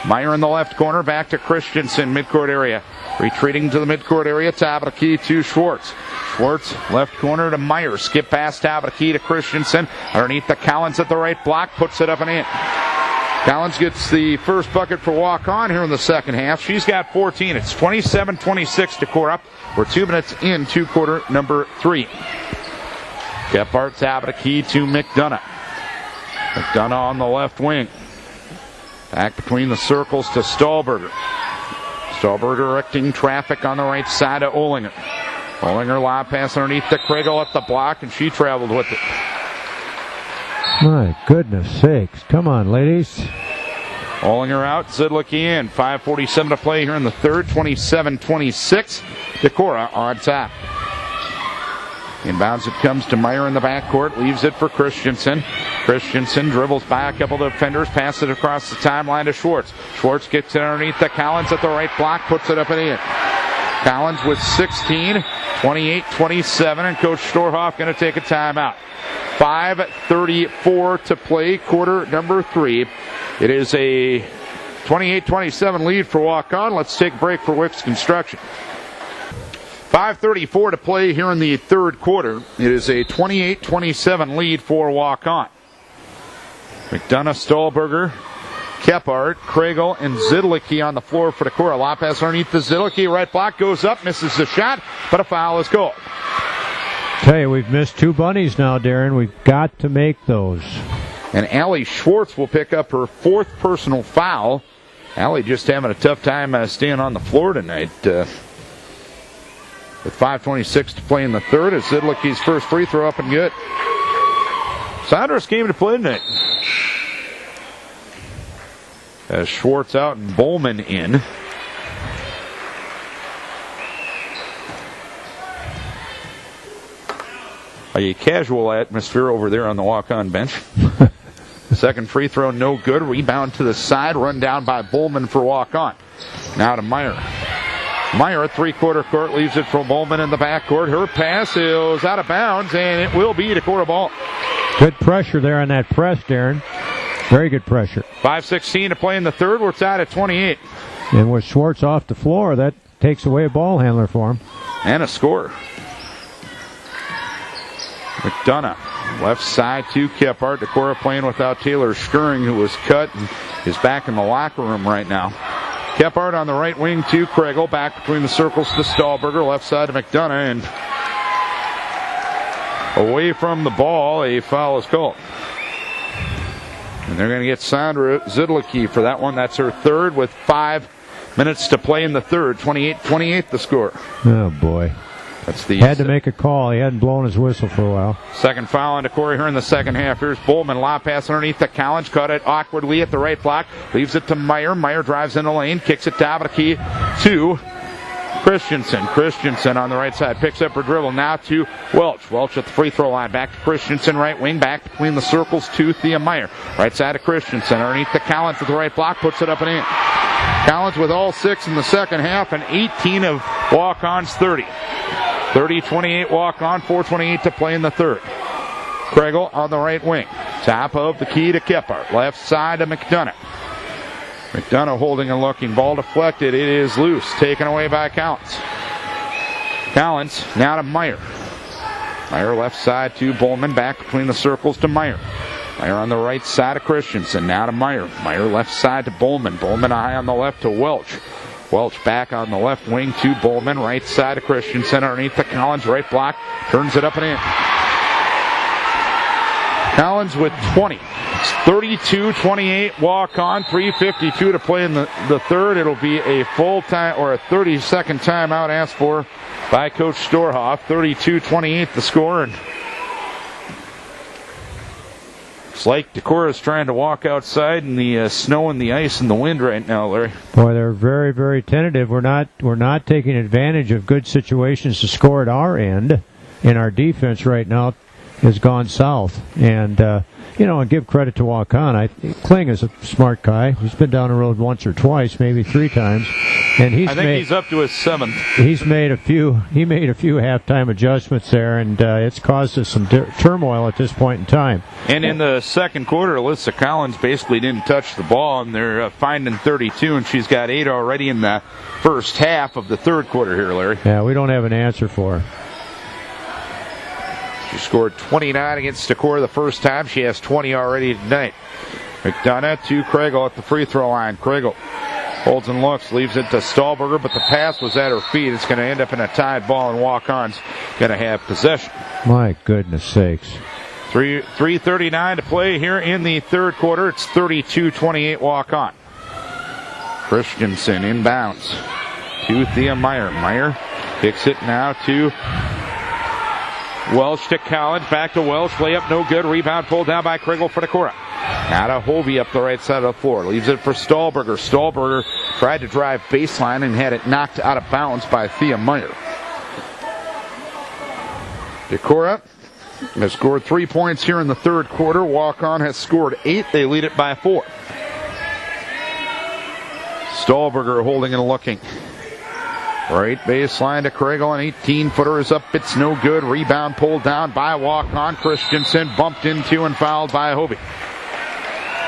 Meyer in the left corner. Back to Christensen, midcourt area. Retreating to the midcourt area. Top of the key to Schwartz. Schwartz left corner to Meyer. Skip pass top of the key to Christensen. Underneath the Collins at the right block. Puts it up and in. Collins gets the first bucket for Waukon here in the second half. She's got 14. It's 27-26 to Decorah. We're 2 minutes into quarter number 3. Kephart top of the key to McDonough. McDonough on the left wing. Back between the circles to Stahlberger. Stahlberger directing traffic on the right side to Olinger. Olinger lob pass underneath to Kriegel at the block, and she traveled with it. My goodness sakes. Come on, ladies. Olinger out, Zidlicki in. 5:47 to play here in the third. 27-26. Decorah on top. Inbounds it comes to Meyer in the backcourt. Leaves it for Christensen. Christensen dribbles by a couple of defenders. Passes it across the timeline to Schwartz. Schwartz gets it underneath the Collins at the right block. Puts it up and in. Collins with 16. 28-27. And Coach Storhoff going to take a timeout. 5:34 to play, quarter number 3. It is a 28-27 lead for Waukon. Let's take a break for Wicks Construction. 5:34 to play here in the third quarter. It is a 28-27 lead for Waukon. McDonough, Stahlberger, Kephart, Kriegel, and Zidlicki on the floor for Decorah. Lob pass underneath the Zidlicki. Right block goes up, misses the shot, but a foul is called. Tell you, we've missed 2 bunnies now, Darren. We've got to make those. And Allie Schwartz will pick up her 4th personal foul. Allie just having a tough time staying on the floor tonight. With 5:26 to play in the third, as Zidlicki's first free throw up and good. Saunders came to play tonight. As Schwartz out and Bowman in. A casual atmosphere over there on the walk-on bench. Second free throw, no good. Rebound to the side, run down by Bowman for walk-on. Now to Meyer. Meyer, three-quarter court, leaves it for Bowman in the backcourt. Her pass is out of bounds, and it will be Decorah ball. Good pressure there on that press, Darren. Very good pressure. 5:16 to play in the third. We're tied at 28. And with Schwartz off the floor, that takes away a ball handler for him. And a score. McDonough, left side to Kephart. Decorah playing without Taylor Skirring, who was cut and is back in the locker room right now. Kephart on the right wing to Kriegel. Back between the circles to Stahlberger. Left side to McDonough. And away from the ball, a foul is called. And they're going to get Sandra Zidlicki for that one. That's her third with 5 minutes to play in the third. 28-28 the score. Oh, boy. That's the had to make a call. He hadn't blown his whistle for a while. Second foul on Decorah here in the second half. Here's Bowman. Lob pass underneath the Collins. Cut it awkwardly at the right block. Leaves it to Meyer. Meyer drives in the lane. Kicks it down the key to Christensen. Christensen on the right side. Picks up her dribble. Now to Welch. Welch at the free throw line. Back to Christensen. Right wing. Back between the circles to Thea Meyer. Right side to Christensen. Underneath the Collins at the right block. Puts it up and in. Collins with all 6 in the second half and 18 of Waukon's 30. 30-28 Waukon, 4:28 to play in the third. Kriegel on the right wing. Top of the key to Kephart. Left side to McDonough. McDonough holding and looking. Ball deflected. It is loose. Taken away by Collins. Collins now to Meyer. Meyer left side to Bowman. Back between the circles to Meyer. Meyer on the right side of Christensen. Now to Meyer. Meyer left side to Bowman. Bowman high on the left to Welch. Welch back on the left wing to Bowman. Right side of Christensen underneath the Collins. Right block. Turns it up and in. Collins with 20. It's 32-28 Waukon. 3:52 to play in the third. It'll be a full time or a 30-second timeout asked for by Coach Storhoff. 32-28 the score. And it's like Decorah is trying to walk outside in the snow and the ice and the wind right now, Larry. Boy, they're very, very tentative. We're not taking advantage of good situations to score at our end. And our defense right now has gone south. And, and give credit to Waukon. Kling is a smart guy. He's been down the road once or twice, maybe 3 times. And I think he's up to his 7th. He made a few halftime adjustments there, and it's caused us some turmoil at this point in time. And in the second quarter, Alyssa Collins basically didn't touch the ball, and they're finding 32, and she's got 8 already in the first half of the third quarter here, Larry. Yeah, we don't have an answer for her. She scored 29 against Decorah the first time. She has 20 already tonight. McDonough to Kriegel at the free throw line. Kriegel holds and looks, leaves it to Stahlberger, but the pass was at her feet. It's going to end up in a tied ball, and Waukon's going to have possession. My goodness sakes. 3:39 to play here in the third quarter. It's 32-28 Waukon. Christensen inbounds to Thea Meyer. Meyer kicks it now to Welch to Collins, back to Welch, layup no good, rebound pulled down by Kriegel for Decorah. Now to Hovey up the right side of the floor, leaves it for Stahlberger. Stahlberger tried to drive baseline and had it knocked out of bounds by Thea Meyer. Decorah has scored 3 points here in the third quarter. Waukon has scored 8. They lead it by 4. Stahlberger holding and looking. Right baseline to Kriegel, an 18-footer is up. It's no good. Rebound pulled down by Waukon. Christensen bumped into and fouled by Hovey.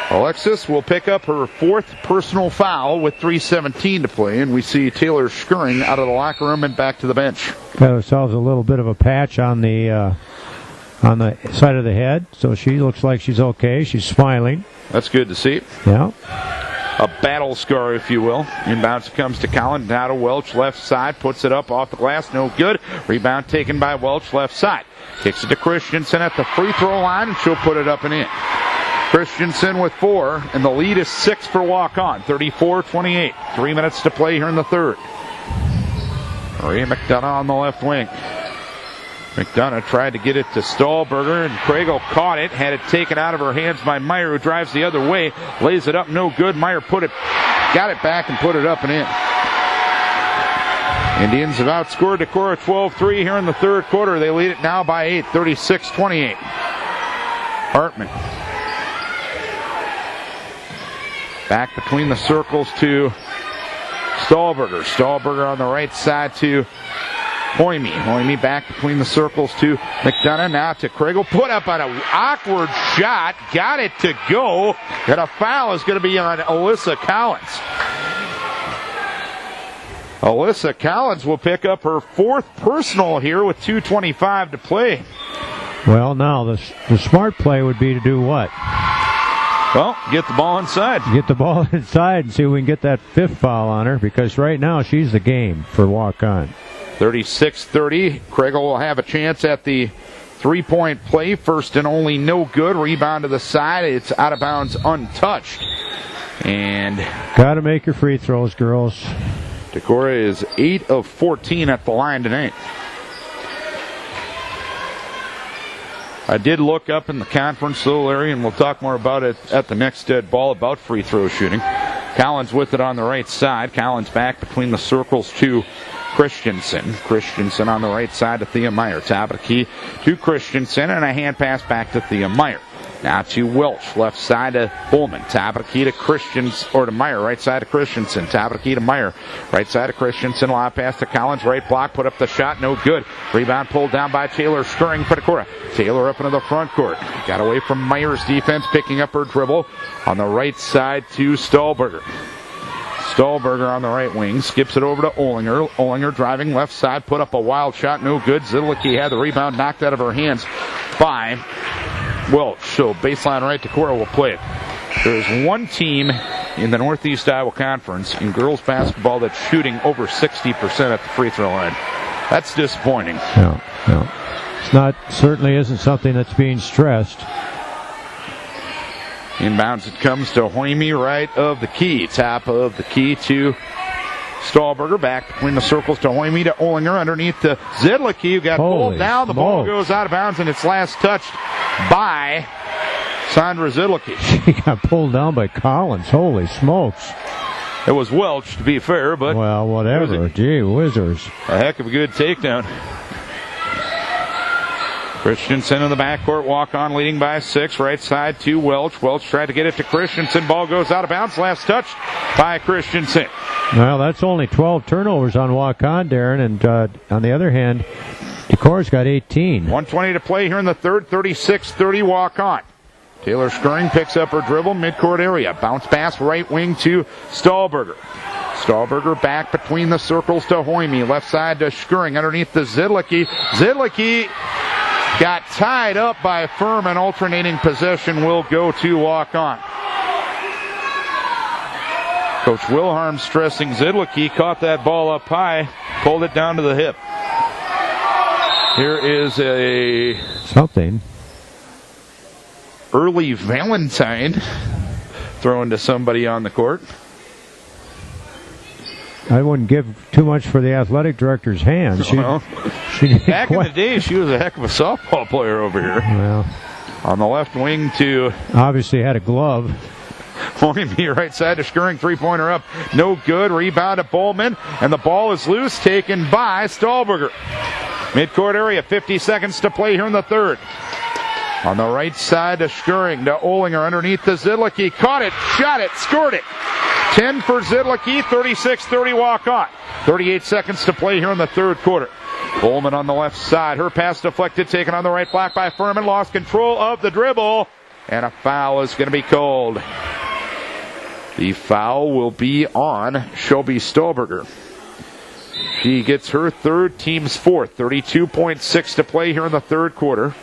Alexis will pick up her 4th personal foul with 3:17 to play, and we see Taylor scurrying out of the locker room and back to the bench. Got ourselves a little bit of a patch on the side of the head, so she looks like she's okay. She's smiling. That's good to see. Yeah. A battle scar, if you will. Inbounds comes to Collins, now to Welch, left side, puts it up off the glass, no good. Rebound taken by Welch, left side. Kicks it to Christensen at the free throw line, and she'll put it up and in. Christensen with 4, and the lead is 6 for Waukon, 34-28. 3 minutes to play here in the third. Maria McDonough on the left wing. McDonough tried to get it to Stahlberger, and Kriegel caught it, had it taken out of her hands by Meyer, who drives the other way, lays it up, no good. Meyer got it back and put it up and in. Indians have outscored Decorah 12-3 here in the third quarter. They lead it now by 8, 36-28. Hartman. Back between the circles to Stahlberger. Stahlberger on the right side to Hoyme. Hoyme back between the circles to McDonough. Now to Kriegel. Put up on an awkward shot. Got it to go. And a foul is going to be on Alyssa Collins. Alyssa Collins will pick up her 4th personal here with 2:25 to play. Well, now the smart play would be to do what? Well, get the ball inside. Get the ball inside and see if we can get that 5th foul on her, because right now she's the game for Waukon. 36-30. Kriegel will have a chance at the 3-point play. First and only, no good. Rebound to the side. It's out of bounds, untouched. And got to make your free throws, girls. Decorah is 8 of 14 at the line tonight. I did look up in the conference, though, Larry, and we'll talk more about it at the next dead ball about free throw shooting. Collins with it on the right side. Collins back between the circles to Christensen. Christensen on the right side to Thea Meyer. Top of the key to Christensen, and a hand pass back to Thea Meyer. Now to Welch, left side to Bowman. Top of the key to to Meyer, right side to Christensen. Top of the key to Meyer, right side to Christensen. Lob pass to Collins, right block, put up the shot, no good. Rebound pulled down by Taylor, scurrying for Decorah. Taylor up into the front court. Got away from Meyer's defense, picking up her dribble on the right side to Stahlberger. Stahlberger on the right wing, skips it over to Olinger. Olinger driving left side, put up a wild shot, no good. Zidlicki had the rebound knocked out of her hands by Welch. So baseline right, Decorah will play it. There's one team in the Northeast Iowa Conference in girls basketball that's shooting over 60% at the free throw line. That's disappointing. No. It's not, certainly isn't something that's being stressed. Inbounds it comes to Hoime, right of the key. Top of the key to Stahlberger. Back between the circles to Hoime to Olinger. Underneath to Zidlicki, who got pulled down. The ball goes out of bounds, and it's last touched by Sandra Zidlicki. She got pulled down by Collins. Holy smokes. It was Welch, to be fair, but... Well, whatever. Gee whizzers. A heck of a good takedown. Christensen in the backcourt. Waukon leading by 6. Right side to Welch. Welch tried to get it to Christensen. Ball goes out of bounds. Last touched by Christensen. Well, that's only 12 turnovers on Waukon, Darren. And on the other hand, Decorah's got 18. 1:20 to play here in the third. 36-30 Waukon. Taylor Skirring picks up her dribble, midcourt area. Bounce pass right wing to Stahlberger. Stahlberger back between the circles to Hoime. Left side to Skirring. Underneath the Zidlicki. Zidlicki got tied up by Furman. Alternating possession will go to Waukon. Coach Wilharm stressing Zidlicki caught that ball up high, pulled it down to the hip. Here is a... something. Early Valentine throwing to somebody on the court. I wouldn't give too much for the athletic director's hand. Back in the day, she was a heck of a softball player over here. Well, on the left wing to... obviously had a glove. Hoime, right side to Skirring, three-pointer up. No good. Rebound to Bowman, and the ball is loose, taken by Stahlberger. Midcourt area, 50 seconds to play here in the third. On the right side to Skirring, to Olinger, underneath to Zidlicki. Caught it, shot it, scored it. 10 for Zidlicki, 36-30 Waukon. 38 seconds to play here in the third quarter. Bowman on the left side. Her pass deflected, taken on the right block by Furman. Lost control of the dribble, and a foul is going to be called. The foul will be on Shelby Stahlberger. She gets her third, team's fourth. 32.6 to play here in the third quarter.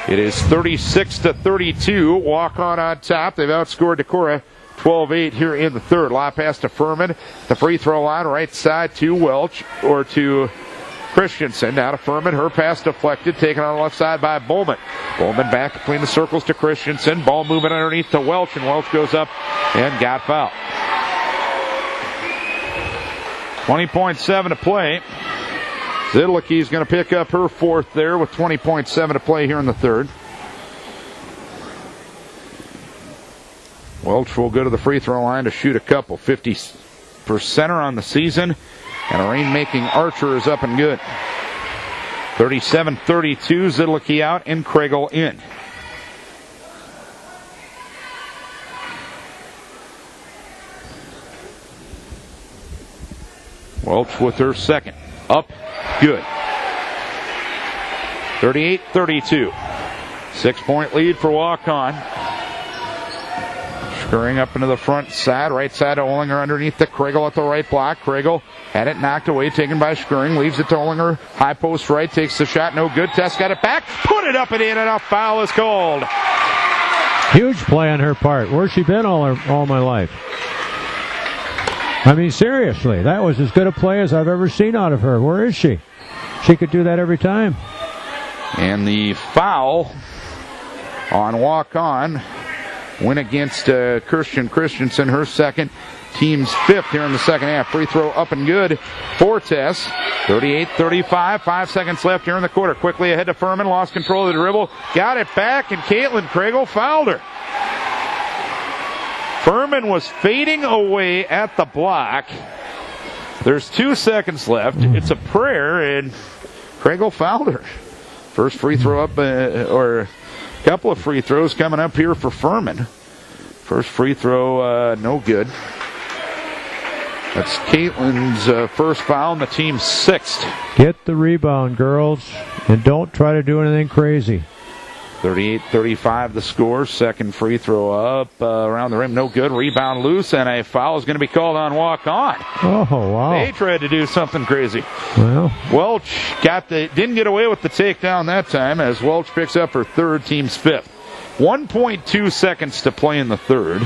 It is 36-32. Waukon on top. They've outscored Decorah 12-8 here in the third. Lob pass to Furman. The free throw line, right side to Welch, or to Christensen. Now to Furman. Her pass deflected. Taken on the left side by Bowman. Bowman back between the circles to Christensen. Ball moving underneath to Welch, and Welch goes up and got fouled. 20.7 to play. Zidlicki is going to pick up her fourth there with 20.7 to play here in the third. Welch will go to the free throw line to shoot a couple. 50% on the season, and a rain-making Archer is up and good. 37-32, Zidlicki out and Kriegel in. Welch with her second. Up, good. 38-32. 6-point lead for Waukon. Skirring up into the front side. Right side to Olinger underneath the Kriegel at the right block. Kriegel had it knocked away, taken by Skirring. Leaves it to Olinger. High post right, takes the shot. No good. Tess got it back. Put it up and in, and a foul is called. Huge play on her part. Where's she been all my life? I mean, seriously, that was as good a play as I've ever seen out of her. Where is she? She could do that every time. And the foul on Waukon went against Christensen, her second, team's fifth here in the second half. Free throw up and good for Tess. 38-35, 5 seconds left here in the quarter. Quickly ahead to Furman, lost control of the dribble, got it back, and Caitlin Kriegel fouled her. Furman was fading away at the block. There's 2 seconds left. It's a prayer, and Kriegel fouled her. First free throw up, or a couple of free throws coming up here for Furman. First free throw, no good. That's Caitlin's first foul and the team's sixth. Get the rebound, girls, and don't try to do anything crazy. 38-35 the score. Second free throw up around the rim. No good. Rebound loose, and a foul is going to be called on Waukon. Oh, wow. They tried to do something crazy. Well, Welch didn't get away with the takedown that time, as Welch picks up her third, team's fifth. 1.2 seconds to play in the third.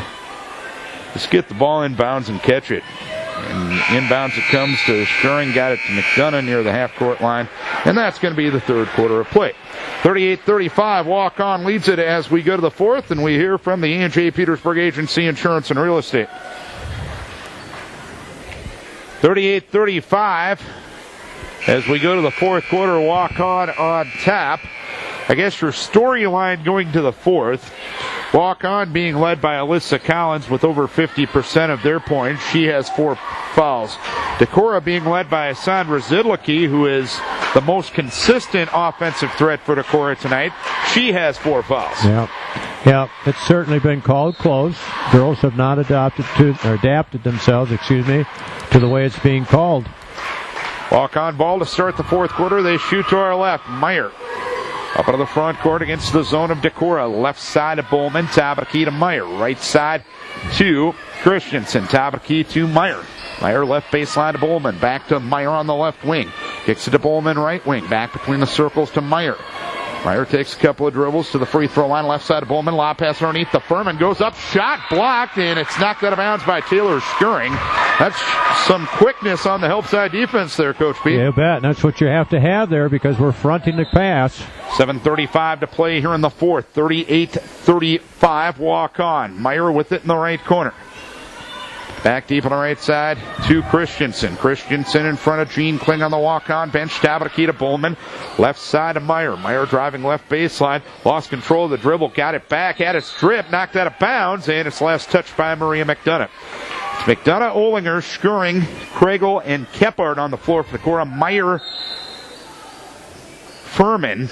Just get the ball in bounds and catch it. And inbounds it comes to Schuring, got it to McDonough near the half-court line. And that's going to be the third quarter of play. 38-35, Waukon leads it as we go to the fourth, and we hear from the E&J Petersburg Agency Insurance and Real Estate. 38-35 as we go to the fourth quarter, Waukon on tap. I guess your storyline going to the fourth, Waukon being led by Alyssa Collins with over 50% of their points. She has 4 fouls. Decorah being led by Sandra Zidlicki, who is the most consistent offensive threat for Decorah tonight. She has 4 fouls. Yeah, it's certainly been called close. Girls have not adapted themselves, to the way it's being called. Waukon ball to start the fourth quarter. They shoot to our left. Meyer up into the front court against the zone of Decorah. Left side to Bowman. Tabaki to Meyer. Right side to Christensen. Tabaki to Meyer. Meyer left baseline to Bowman. Back to Meyer on the left wing. Kicks it to Bowman right wing. Back between the circles to Meyer. Meyer takes a couple of dribbles to the free throw line. Left side to Bowman. Lob pass underneath the Furman. Goes up. Shot blocked. And it's knocked out of bounds by Taylor Schuring. That's some quickness on the help side defense there, Coach Pete. Yeah, you bet. And that's what you have to have there because we're fronting the pass. 7:35 to play here in the fourth. 38-35 Waukon. Meyer with it in the right corner. Back deep on the right side to Christensen. Christensen in front of Gene Kling on the Waukon bench. Tabaki to Bowman. Left side to Meyer. Meyer driving left baseline. Lost control of the dribble. Got it back. Had it stripped. Knocked out of bounds. And it's last touched by Maria McDonough. It's McDonough, Olinger, Schuring, Kriegel, and Kephart on the floor for the Decorah. Meyer, Furman,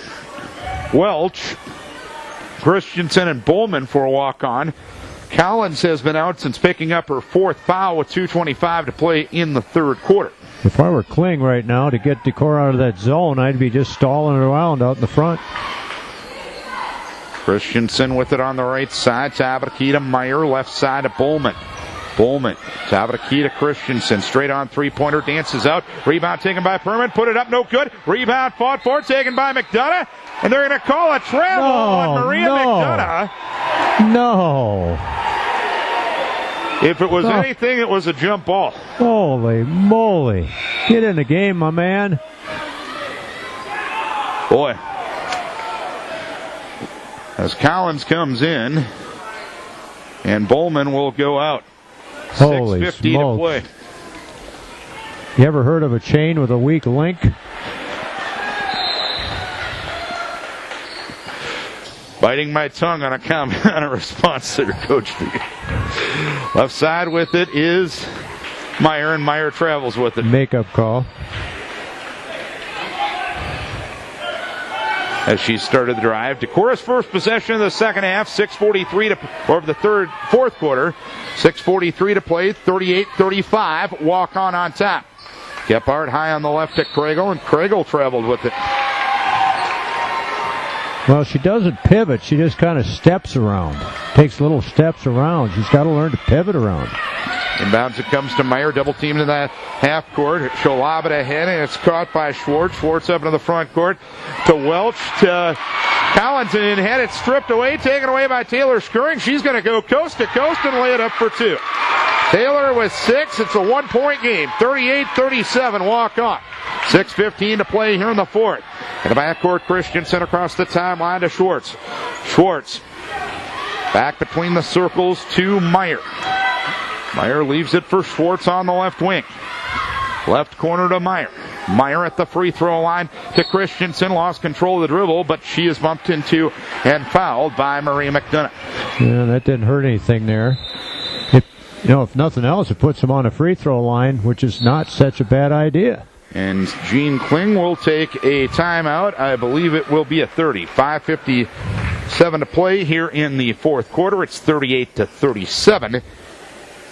Welch, Christensen, and Bowman for Waukon. Collins has been out since picking up her 4th foul with 2:25 to play in the third quarter. If I were Kling right now to get Decorah out of that zone, I'd be just stalling it around out in the front. Christensen with it on the right side. Tabaki to Meyer. Left side to Bowman. Bowman, Tabaki to Christensen. Straight on three-pointer. Dances out. Rebound taken by Furman. Put it up. No good. Rebound fought for. Taken by McDonough. And they're going to call a travel on Maria McDonough. No. If it was anything, it was a jump ball. Holy moly. Get in the game, my man. Boy. As Collins comes in, and Bowman will go out. Holy 6:50 smokes. to play. You ever heard of a chain with a weak link? Biting my tongue on a comment on a response there, Coach B. Left side with it is Meyer, and Meyer travels with it. Makeup call. As she started the drive. Decorah's first possession of the second half, 6:43 or the fourth quarter, 6:43 to play, 38-35. Waukon on top. Kephart high on the left to Kriegel, and Kriegel traveled with it. Well, she doesn't pivot. She just kind of steps around. Takes little steps around. She's got to learn to pivot around. Inbounds it comes to Meyer, double teamed in that half court. She'll lob it ahead, and it's caught by Schwartz. Schwartz up into the front court to Welch, to Collins, and had it stripped away, taken away by Taylor Schuring. She's going to go coast to coast and lay it up for 2. Taylor with 6. It's a 1-point game. 38-37, Waukon. 6:15 to play here in the fourth. In the backcourt, Christensen across the timeline to Schwartz. Schwartz back between the circles to Meyer. Meyer leaves it for Schwartz on the left wing. Left corner to Meyer. Meyer at the free throw line to Christensen. Lost control of the dribble, but she is bumped into and fouled by Maria McDonough. Yeah, that didn't hurt anything there. If nothing else, it puts them on a free throw line, which is not such a bad idea. And Gene Kling will take a timeout. I believe it will be a 30. 5:57 to play here in the fourth quarter. It's 38-37.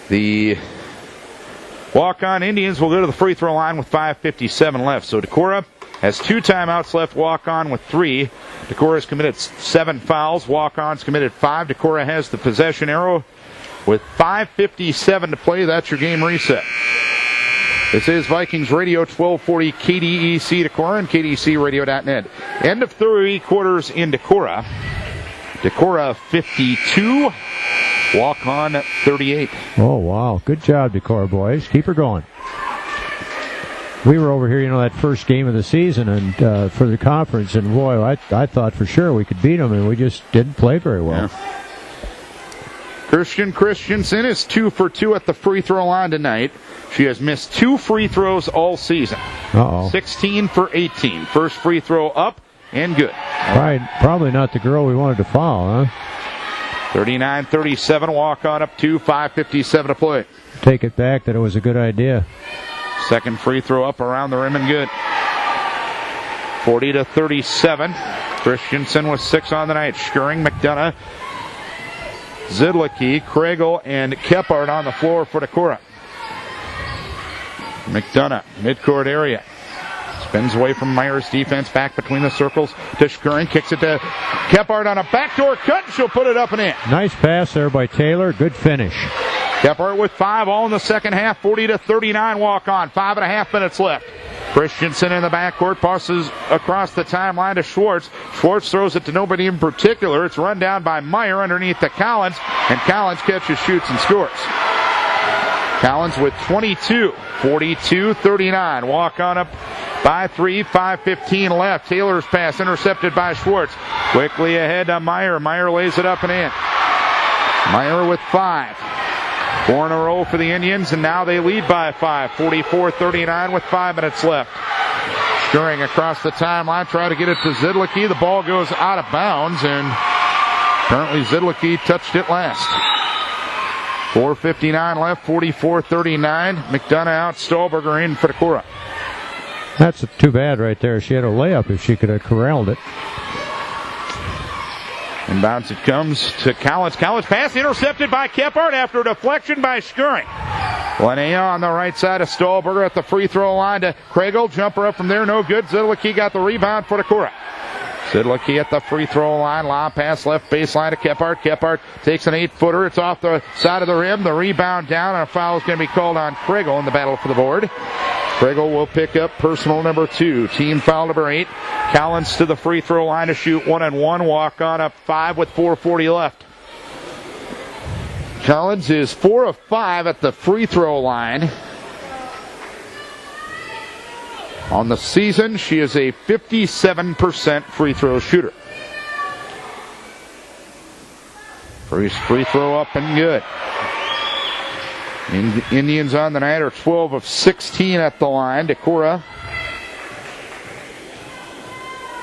The Waukon Indians will go to the free throw line with 5:57 left. So Decorah has 2 timeouts left. Waukon with 3. Decorah has committed 7 fouls. Waukon's committed 5. Decorah has the possession arrow with 5:57 to play. That's your game reset. This is Vikings Radio, 1240 KDEC Decorah and KDECradio.net. End of 3 quarters in Decorah. Decorah 52, Waukon 38. Oh, wow. Good job, Decorah boys. Keep her going. We were over here, that first game of the season and for the conference, and boy, I thought for sure we could beat them, and we just didn't play very well. Yeah. Christensen is 2 for 2 at the free throw line tonight. She has missed 2 free throws all season. 16 for 18. First free throw up and good. Probably not the girl we wanted to foul, huh? 39-37, Waukon up 2, 5:57 to play. Take it back that it was a good idea. Second free throw up around the rim and good. 40-37. Christensen with 6 on the night. Schuring, McDonough, Zidlicki, Kregel, and Kephart on the floor for Decorah. McDonough, midcourt area. Spins away from Meyer's defense, back between the circles to Schuring. Kicks it to Kephart on a backdoor cut, and she'll put it up and in. Nice pass there by Taylor. Good finish. Kephart with 5, all in the second half. 40-39 Waukon. 5.5 minutes left. Christensen in the backcourt, passes across the timeline to Schwartz. Schwartz throws it to nobody in particular. It's run down by Meyer underneath to Collins, and Collins catches, shoots, and scores. Collins with 22. 42-39. Waukon up by 3, 5:15 left. Taylor's pass intercepted by Schwartz. Quickly ahead to Meyer. Meyer lays it up and in. Meyer with 5. 4 in a row for the Indians, and now they lead by 5. 44-39 with 5 minutes left. Schuring across the timeline, try to get it to Zidlicki. The ball goes out of bounds, and apparently Zidlicki touched it last. 4:59 left, 44-39. McDonough out, Stahlberger in for Decorah. That's too bad right there. She had a layup if she could have corralled it. Inbounds it comes to Collins. Collins pass intercepted by Kephart after a deflection by Schuring. Linnea on the right side of Stahlberger at the free throw line to Kregel. Jumper up from there, no good. Zidlicki got the rebound for Decorah. Zidlicki at the free throw line. Lob pass left baseline to Kephart. Kephart takes an 8-footer. It's off the side of the rim. The rebound down, and a foul is going to be called on Kregel in the battle for the board. Kregel will pick up personal number 2. Team foul number 8. Collins to the free throw line to shoot 1-and-1. Waukon up 5 with 4:40 left. Collins is 4 of 5 at the free throw line. On the season, she is a 57% free throw shooter. First free throw up and good. Indians on the night are 12 of 16 at the line. Decorah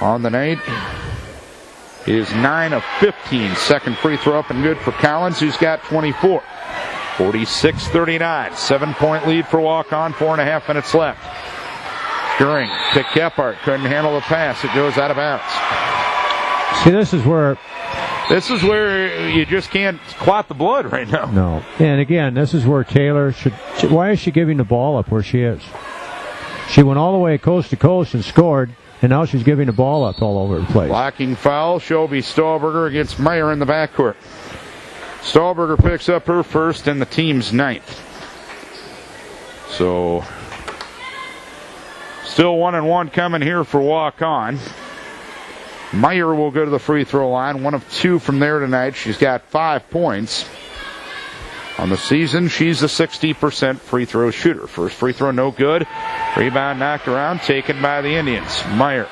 on the night is 9 of 15. Second free throw up and good for Collins, who's got 24. 46-39. 7-point lead for Waukon. 4.5 minutes left. Schuring to Kephart. Couldn't handle the pass. It goes out of bounds. See, this is where you just can't clot the blood right now. No. And again, this is where Taylor should. Why is she giving the ball up where she is? She went all the way coast to coast and scored, and now she's giving the ball up all over the place. Blocking foul. Shelby Stahlberger against Meyer in the backcourt. Stahlberger picks up her first and the team's 9th. So, still 1-and-1 coming here for Waukon. Meyer will go to the free throw line. 1 of 2 from there tonight. She's got 5 points. On the season, she's a 60% free throw shooter. First free throw, no good. Rebound knocked around, taken by the Indians. Meyer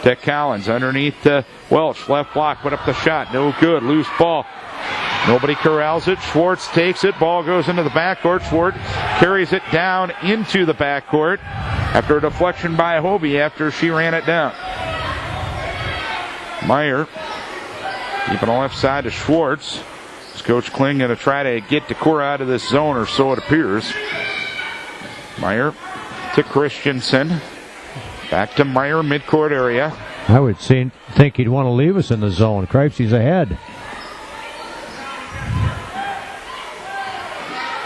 to Collins underneath Welch. Left block, put up the shot. No good. Loose ball. Nobody corrals it. Schwartz takes it. Ball goes into the backcourt. Schwartz carries it down into the backcourt after a deflection by Hobie after she ran it down. Meyer keeping the left side to Schwartz. Is Coach Kling going to try to get Decorah out of this zone, or so it appears. Meyer to Christensen. Back to Meyer, midcourt area. I would think he'd want to leave us in the zone. Cripes, he's ahead.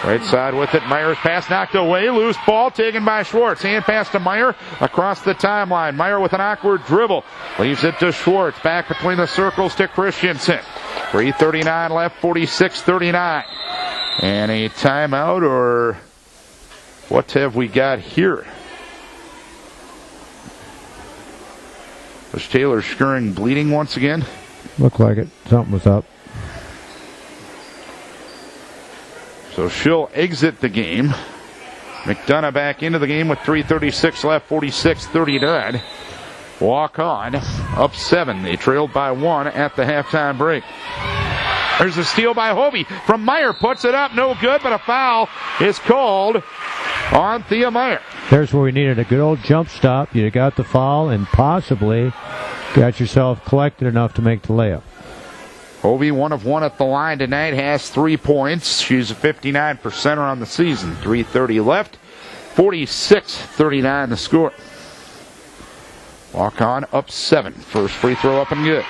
Right side with it. Meyer's pass knocked away. Loose ball taken by Schwartz. Hand pass to Meyer across the timeline. Meyer with an awkward dribble. Leaves it to Schwartz. Back between the circles to Christensen. 3:39 left. 46-39. And a timeout, or what have we got here? Was Taylor Schuring bleeding once again? Looked like it. Something was up. So she'll exit the game. McDonough back into the game with 3:36 left, 46-39. Waukon up 7. They trailed by 1 at the halftime break. There's a steal by Hovey from Meyer. Puts it up. No good, but a foul is called on Thea Meyer. There's where we needed a good old jump stop. You got the foul and possibly got yourself collected enough to make the layup. Hovey, 1 of 1 at the line tonight, has 3 points. She's a 59% on the season. 3:30 left, 46-39 the score. Waukon up 7. First free throw up and good.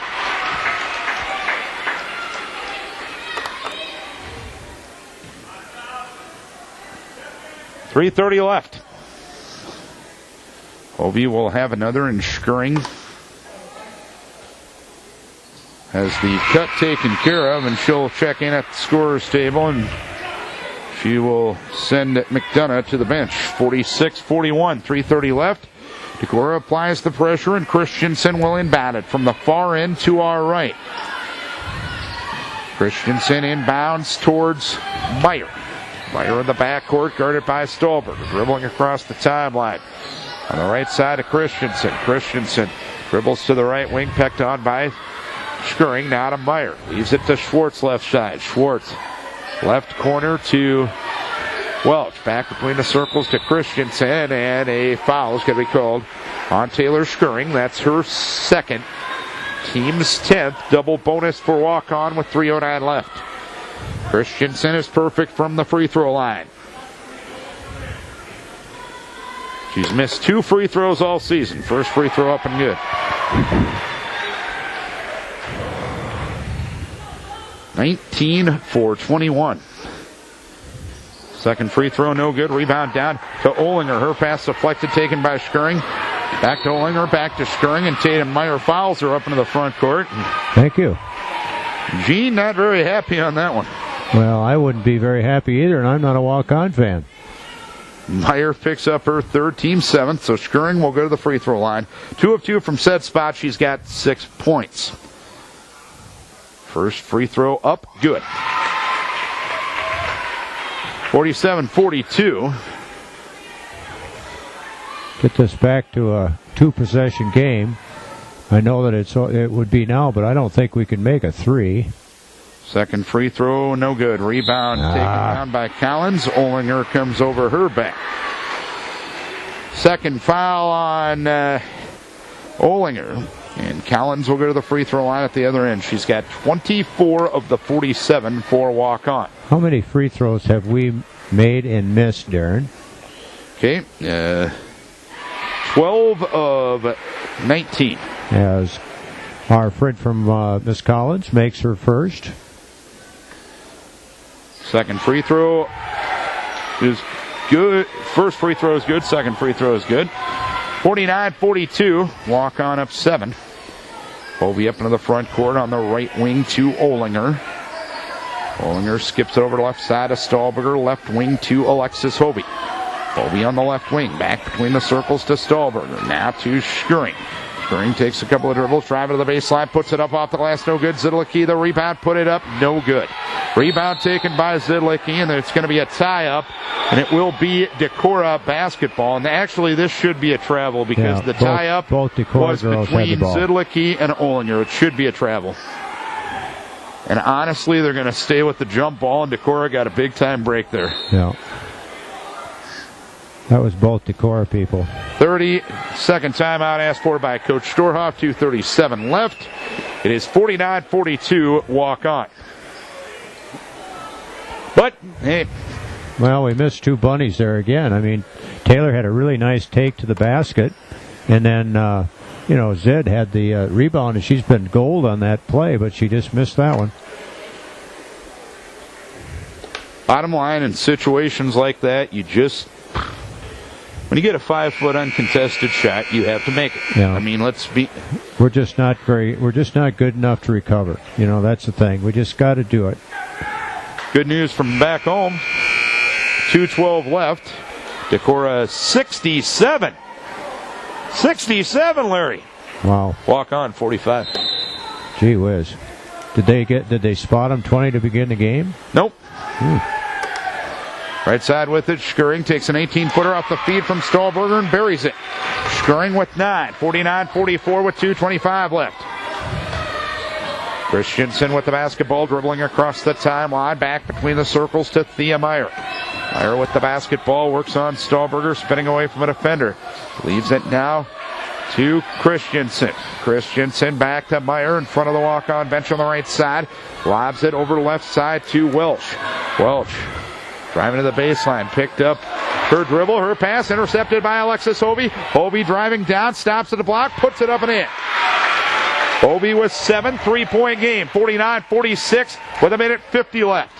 .330 left. Hovey will have another, and Skirring has the cut taken care of, and she'll check in at the scorer's table, and she will send McDonough to the bench. 46-41, 3:30 left. Decorah applies the pressure, and Christensen will inbound it from the far end to our right. Christensen inbounds towards Meyer. Meyer in the backcourt, guarded by Stolberger, dribbling across the timeline. On the right side of Christensen. Christensen dribbles to the right wing, pecked on by Skirring, now to Meyer. Leaves it to Schwartz left side. Schwartz left corner to Welch. Back between the circles to Christensen, and a foul is going to be called on Taylor Skirring. That's her second. Team's 10th. Double bonus for Waukon with 3:09 left. Christensen is perfect from the free throw line. She's missed 2 free throws all season. First free throw up and good. 19-21. Second free throw, no good. Rebound down to Olinger. Her pass deflected, taken by Skirring. Back to Olinger, back to Skirring, and Tatum Meyer fouls her up into the front court. Thank you. Gene not very happy on that one. Well, I wouldn't be very happy either, and I'm not a Waukon fan. Meyer picks up her third, team 7th, so Skirring will go to the free throw line. 2 of 2 from said spot. She's got 6 points. First free throw up, good. 47-42. Get this back to a 2-possession game. I know that it would be now, but I don't think we can make a 3. Second free throw, no good. Rebound taken down by Collins. Olinger comes over her back. Second foul on Olinger. And Collins will go to the free throw line at the other end. She's got 24 of the 47 for Waukon. How many free throws have we made and missed, Darren? Okay, 12 of 19. As our friend from Miss Collins makes her first. Second free throw is good. First free throw is good. Second free throw is good. 49-42. Waukon up 7. Hovey up into the front court on the right wing to Olinger. Olinger skips over to left side of Stolberger. Left wing to Alexis Hovey. Hovey on the left wing. Back between the circles to Stolberger. Now to Skirring. Skirring takes a couple of dribbles, driving to the baseline, puts it up off the glass, no good. Zidlicki, the rebound, put it up, no good. Rebound taken by Zidlicki, and it's going to be a tie-up, and it will be Decorah basketball. And actually, this should be a travel because the tie-up was between Zidlicki and Olinger. It should be a travel. And honestly, they're going to stay with the jump ball, and Decorah got a big-time break there. Yeah. That was both Decorah people. 30-second timeout asked for by Coach Storhoff. 2:37 left. It is 49-42 Waukon. But, hey. Well, we missed 2 bunnies there again. I mean, Taylor had a really nice take to the basket. And then, Zed had the rebound, and she's been gold on that play, but she just missed that one. Bottom line, in situations like that, when you get a 5-foot uncontested shot, you have to make it. Yeah. I mean, we're just not good enough to recover. That's the thing. We just got to do it. Good news from back home. 2:12 left. Decorah 67. 67, Larry. Wow. Waukon 45. Gee whiz. Did they spot him 20 to begin the game? Nope. Right side with it. Schuring takes an 18-footer off the feed from Stahlberger and buries it. Schuring with 9. 49-44 with 2:25 left. Christensen with the basketball, dribbling across the timeline. Back between the circles to Thea Meyer. Meyer with the basketball, works on Stahlberger, spinning away from a defender. Leaves it now to Christensen. Christensen back to Meyer in front of the walk-on bench on the right side. Lobs it over the left side to Welch. Welch driving to the baseline, picked up her dribble, her pass, intercepted by Alexis Hovey. Hovey driving down, stops at the block, puts it up and in. Hovey with 7, 3-point game, 49-46 with 1:50 left.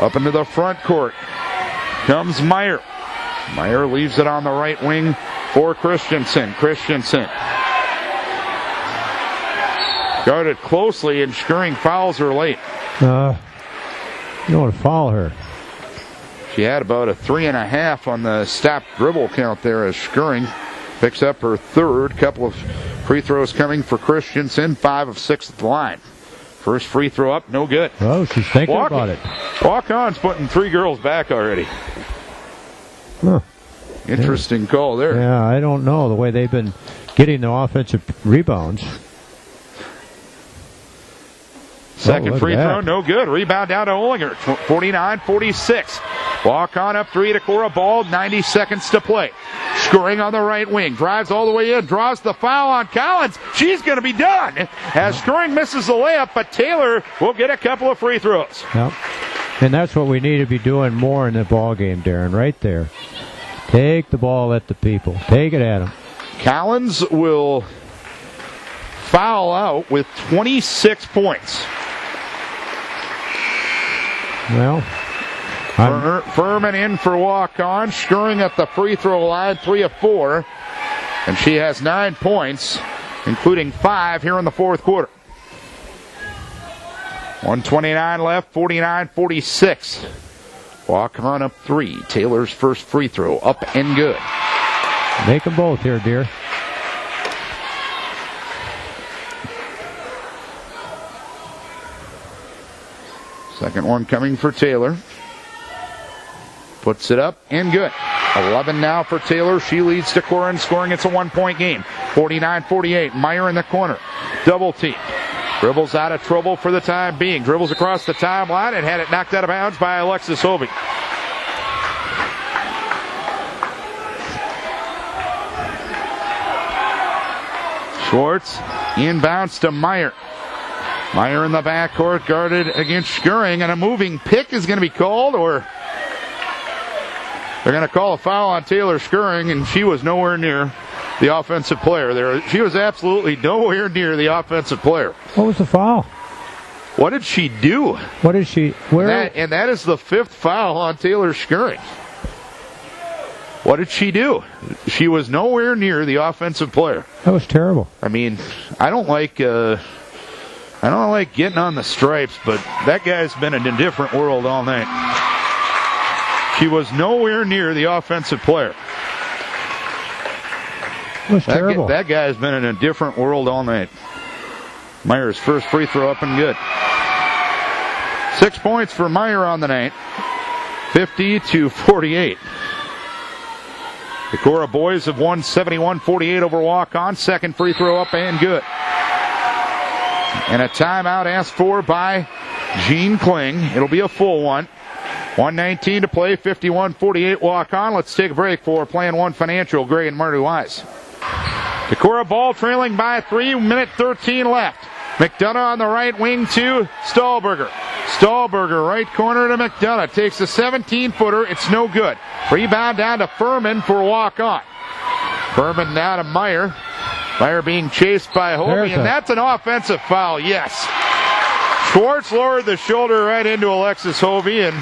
Up into the front court comes Meyer. Meyer leaves it on the right wing for Christensen. Christensen guarded closely, and Schuring fouls her late. You don't want to foul her. She had about a 3.5 on the stopped dribble count there as Schuring picks up her third. Couple of free throws coming for Christensen, 5 of 6 at the line. First free throw up, no good. Oh, she's thinking about it. Waukon putting 3 girls back already. Huh. Interesting call there. Yeah, I don't know the way they've been getting the offensive rebounds. Second free throw, no good. Rebound down to Olinger. 49-46. Waukon up 3 to Decorah. Ball, 90 seconds to play. Scoring on the right wing. Drives all the way in. Draws the foul on Collins. She's going to be done as Scoring misses the layup, but Taylor will get a couple of free throws. Yep. And that's what we need to be doing more in the ball game, Darren, right there. Take the ball at the people. Take it at them. Collins will foul out with 26 points. Well, Furman in for Waukon. Schuring at the free throw line, 3 of 4. And she has 9 points, including 5 here in the fourth quarter. 1:29 left, 49-46. Waukon up 3. Taylor's first free throw, up and good. Make them both here, dear. Second one coming for Taylor. Puts it up and good. 11 now for Taylor. She leads Decorah in scoring. It's a 1-point game. 49-48. Meyer in the corner. Double team. Dribbles out of trouble for the time being. Dribbles across the timeline and had it knocked out of bounds by Alexis Hovey. Schwartz inbounds to Meyer. Meyer in the backcourt, guarded against Schuring, and a moving pick is going to be called, or they're going to call a foul on Taylor Schuring, and she was nowhere near the offensive player there. She was absolutely nowhere near the offensive player. What was the foul? What did she do? What did she? Where? And that is the 5th foul on Taylor Schuring. What did she do? She was nowhere near the offensive player. That was terrible. I mean, I don't like getting on the stripes, but that guy's been in a different world all night. She was nowhere near the offensive player. It was terrible. That guy's been in a different world all night. Meyer's first free throw up and good. 6 points for Meyer on the night. 50-48. The Decorah boys have won 71-48 over Waukon. Second free throw up and good. And a timeout asked for by Gene Kling. It'll be a full one. 1:19 to play, 51-48 Waukon. Let's take a break for Plan One Financial. Gray and Marty Wise. Decorah ball trailing by 3, minute 13 left. McDonough on the right wing to Stahlberger. Stahlberger, right corner to McDonough. Takes a 17-footer. It's no good. Rebound down to Furman for Waukon. Furman now to Meyer. Meyer being chased by Hovey, and that's an offensive foul, yes. Schwartz lowered the shoulder right into Alexis Hovey, and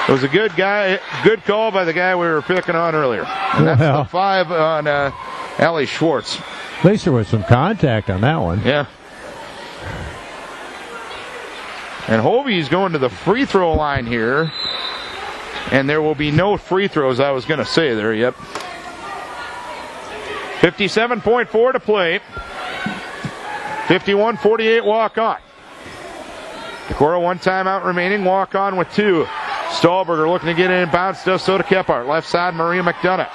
it was a good call by the guy we were picking on earlier. And that's the 5 on Allie Schwartz. At least there was some contact on that one. Yeah. And Hovey's going to the free throw line here, and there will be no free throws, I was going to say there, yep. 57.4 to play. 51-48 Waukon. Decorah 1 timeout remaining. Waukon with 2. Stahlberger looking to get in bounce, does so to Kephart. Left side, Maria McDonough.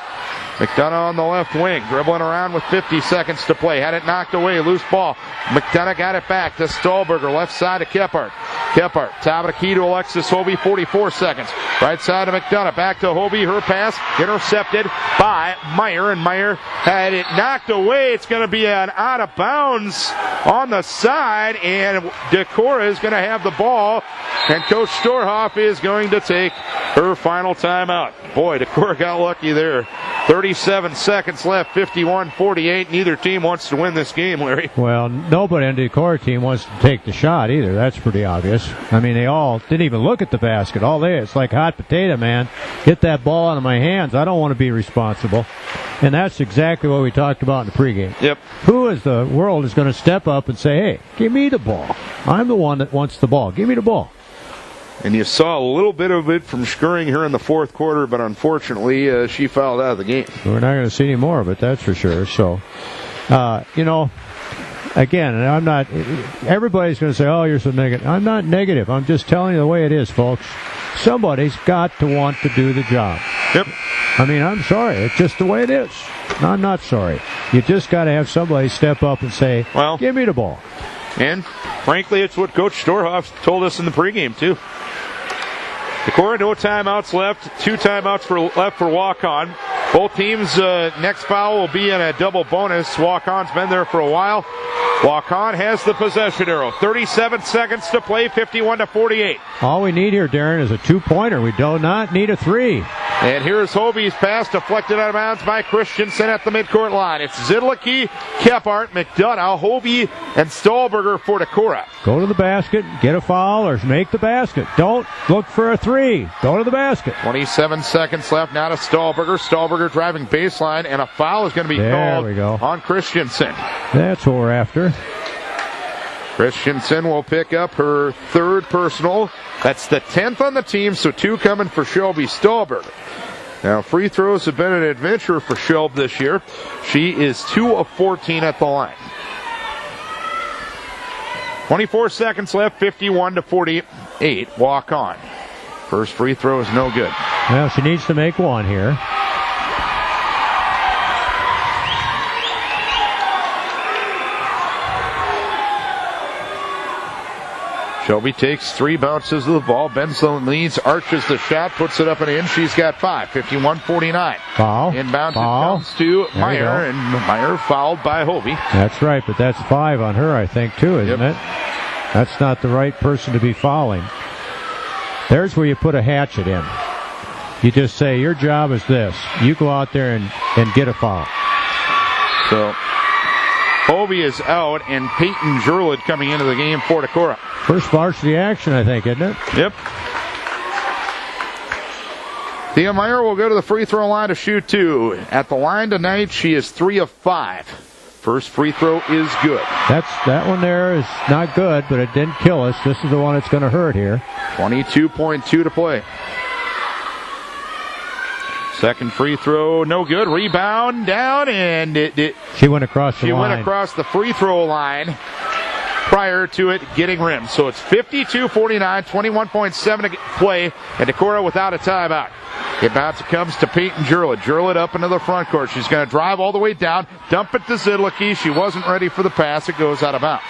McDonough on the left wing, dribbling around with 50 seconds to play. Had it knocked away, loose ball. McDonough got it back to Stahlberger, left side to Kephart. Kephart, top of the key to Alexis Hobie, 44 seconds. Right side to McDonough, back to Hobie, her pass intercepted by Meyer, and Meyer had it knocked away. It's going to be an out of bounds on the side, and Decorah is going to have the ball, and Coach Storhoff is going to take her final timeout. Boy, Decorah got lucky there. 37 seconds left, 51-48. Neither team wants to win this game, Larry. Well, nobody on the Decorah team wants to take the shot either. That's pretty obvious. I mean, they all didn't even look at the basket. All they, it's like hot potato, man. Get that ball out of my hands. I don't want to be responsible. And that's exactly what we talked about in the pregame. Yep. Who in the world is going to step up and say, hey, give me the ball. I'm the one that wants the ball. Give me the ball. And you saw a little bit of it from Skirring here in the fourth quarter, but unfortunately she fouled out of the game. We're not going to see any more of it, that's for sure. So, again, I'm not, everybody's going to say, oh, you're so negative. I'm not negative. I'm just telling you the way it is, folks. Somebody's got to want to do the job. Yep. I mean, I'm sorry. It's just the way it is. I'm not sorry. You just got to have somebody step up and say, well, give me the ball. And, frankly, it's what Coach Storhoff told us in the pregame, too. Decorah, no timeouts left. 2 timeouts left for Waukon. Both teams' next foul will be in a double bonus. Waukon's been there for a while. Waukon has the possession arrow. 37 seconds to play, 51-48. All we need here, Darren, is a 2-pointer. We do not need a 3. And here's Hobie's pass, deflected out of bounds by Christensen at the midcourt line. It's Zidlicki, Kephart, McDonough, Hobie, and Stahlberger for Decorah. Go to the basket, get a foul, or make the basket. Don't look for a 3. Go to the basket. 27 seconds left now to Stahlberger. Stahlberger driving baseline, and a foul is going to be called on Christensen. That's what we're after. Christensen will pick up her 3rd personal. That's the 10th on the team, so 2 coming for Shelby Stahlberger. Now, free throws have been an adventure for Shelb this year. She is 2 of 14 at the line. 24 seconds left, 51-48. Waukon. First free throw is no good. Well, she needs to make 1 here. Shelby takes 3 bounces of the ball. Benson leads, arches the shot, puts it up and in. She's got 5. 51-49. Foul. Inbound Foul. comes to Meyer, and Meyer fouled by Hobie. That's right, but that's 5 on her, I think, too, isn't it? That's not the right person to be fouling. There's where you put a hatchet in. You just say, your job is this. You go out there and get a foul. So, Hobie is out, and Peyton Jurlid coming into the game for Decorah. First varsity action, I think, isn't it? Yep. Thea Meyer will go to the free throw line to shoot 2. At the line tonight, she is 3 of 5. First free throw is good. That one there is not good, but it didn't kill us. This is the one that's going to hurt here. 22.2 to play. Second free throw, no good. Rebound down, and she went across the line. She went across the free throw line prior to it getting rimmed. So it's 52-49, 21.7 to play, and Decorah without a timeout. Inbounds it comes to Peyton Jurlid. Jurlid up into the front court. She's going to drive all the way down, dump it to Zidlicki. She wasn't ready for the pass. It goes out of bounds.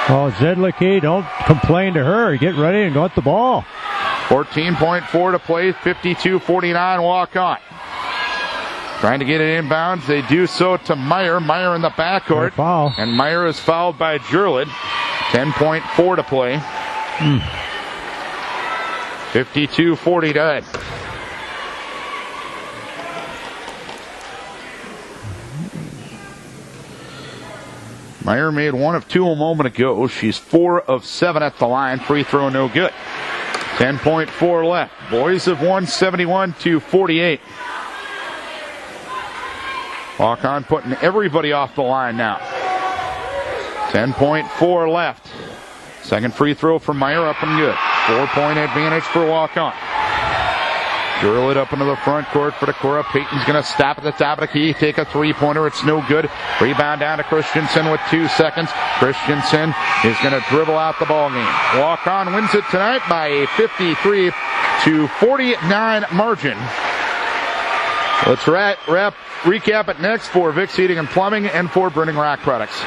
Oh, Zidlicki, don't complain to her. Get ready and go at the ball. 14.4 to play, 52-49, Waukon. Trying to get it inbounds. They do so to Meyer. Meyer in the backcourt. Foul. And Meyer is fouled by Jurlid. 10.4 to play. 52-49. Meyer made 1 of 2 a moment ago. She's 4 of 7 at the line. Free throw no good. 10.4 left. Boys have won 71-48. Waukon putting everybody off the line now. 10.4 left. Second free throw from Meyer up and good. 4-point advantage for Waukon. Jurlid up into the front court for Decorah. Peyton's going to stop at the top of the key, take a 3-pointer. It's no good. Rebound down to Christensen with 2 seconds. Christensen is going to dribble out the ball game. Waukon wins it tonight by a 53-49 to 49 margin. Let's recap it next for Vicks Heating and Plumbing and for Burning Rock Products.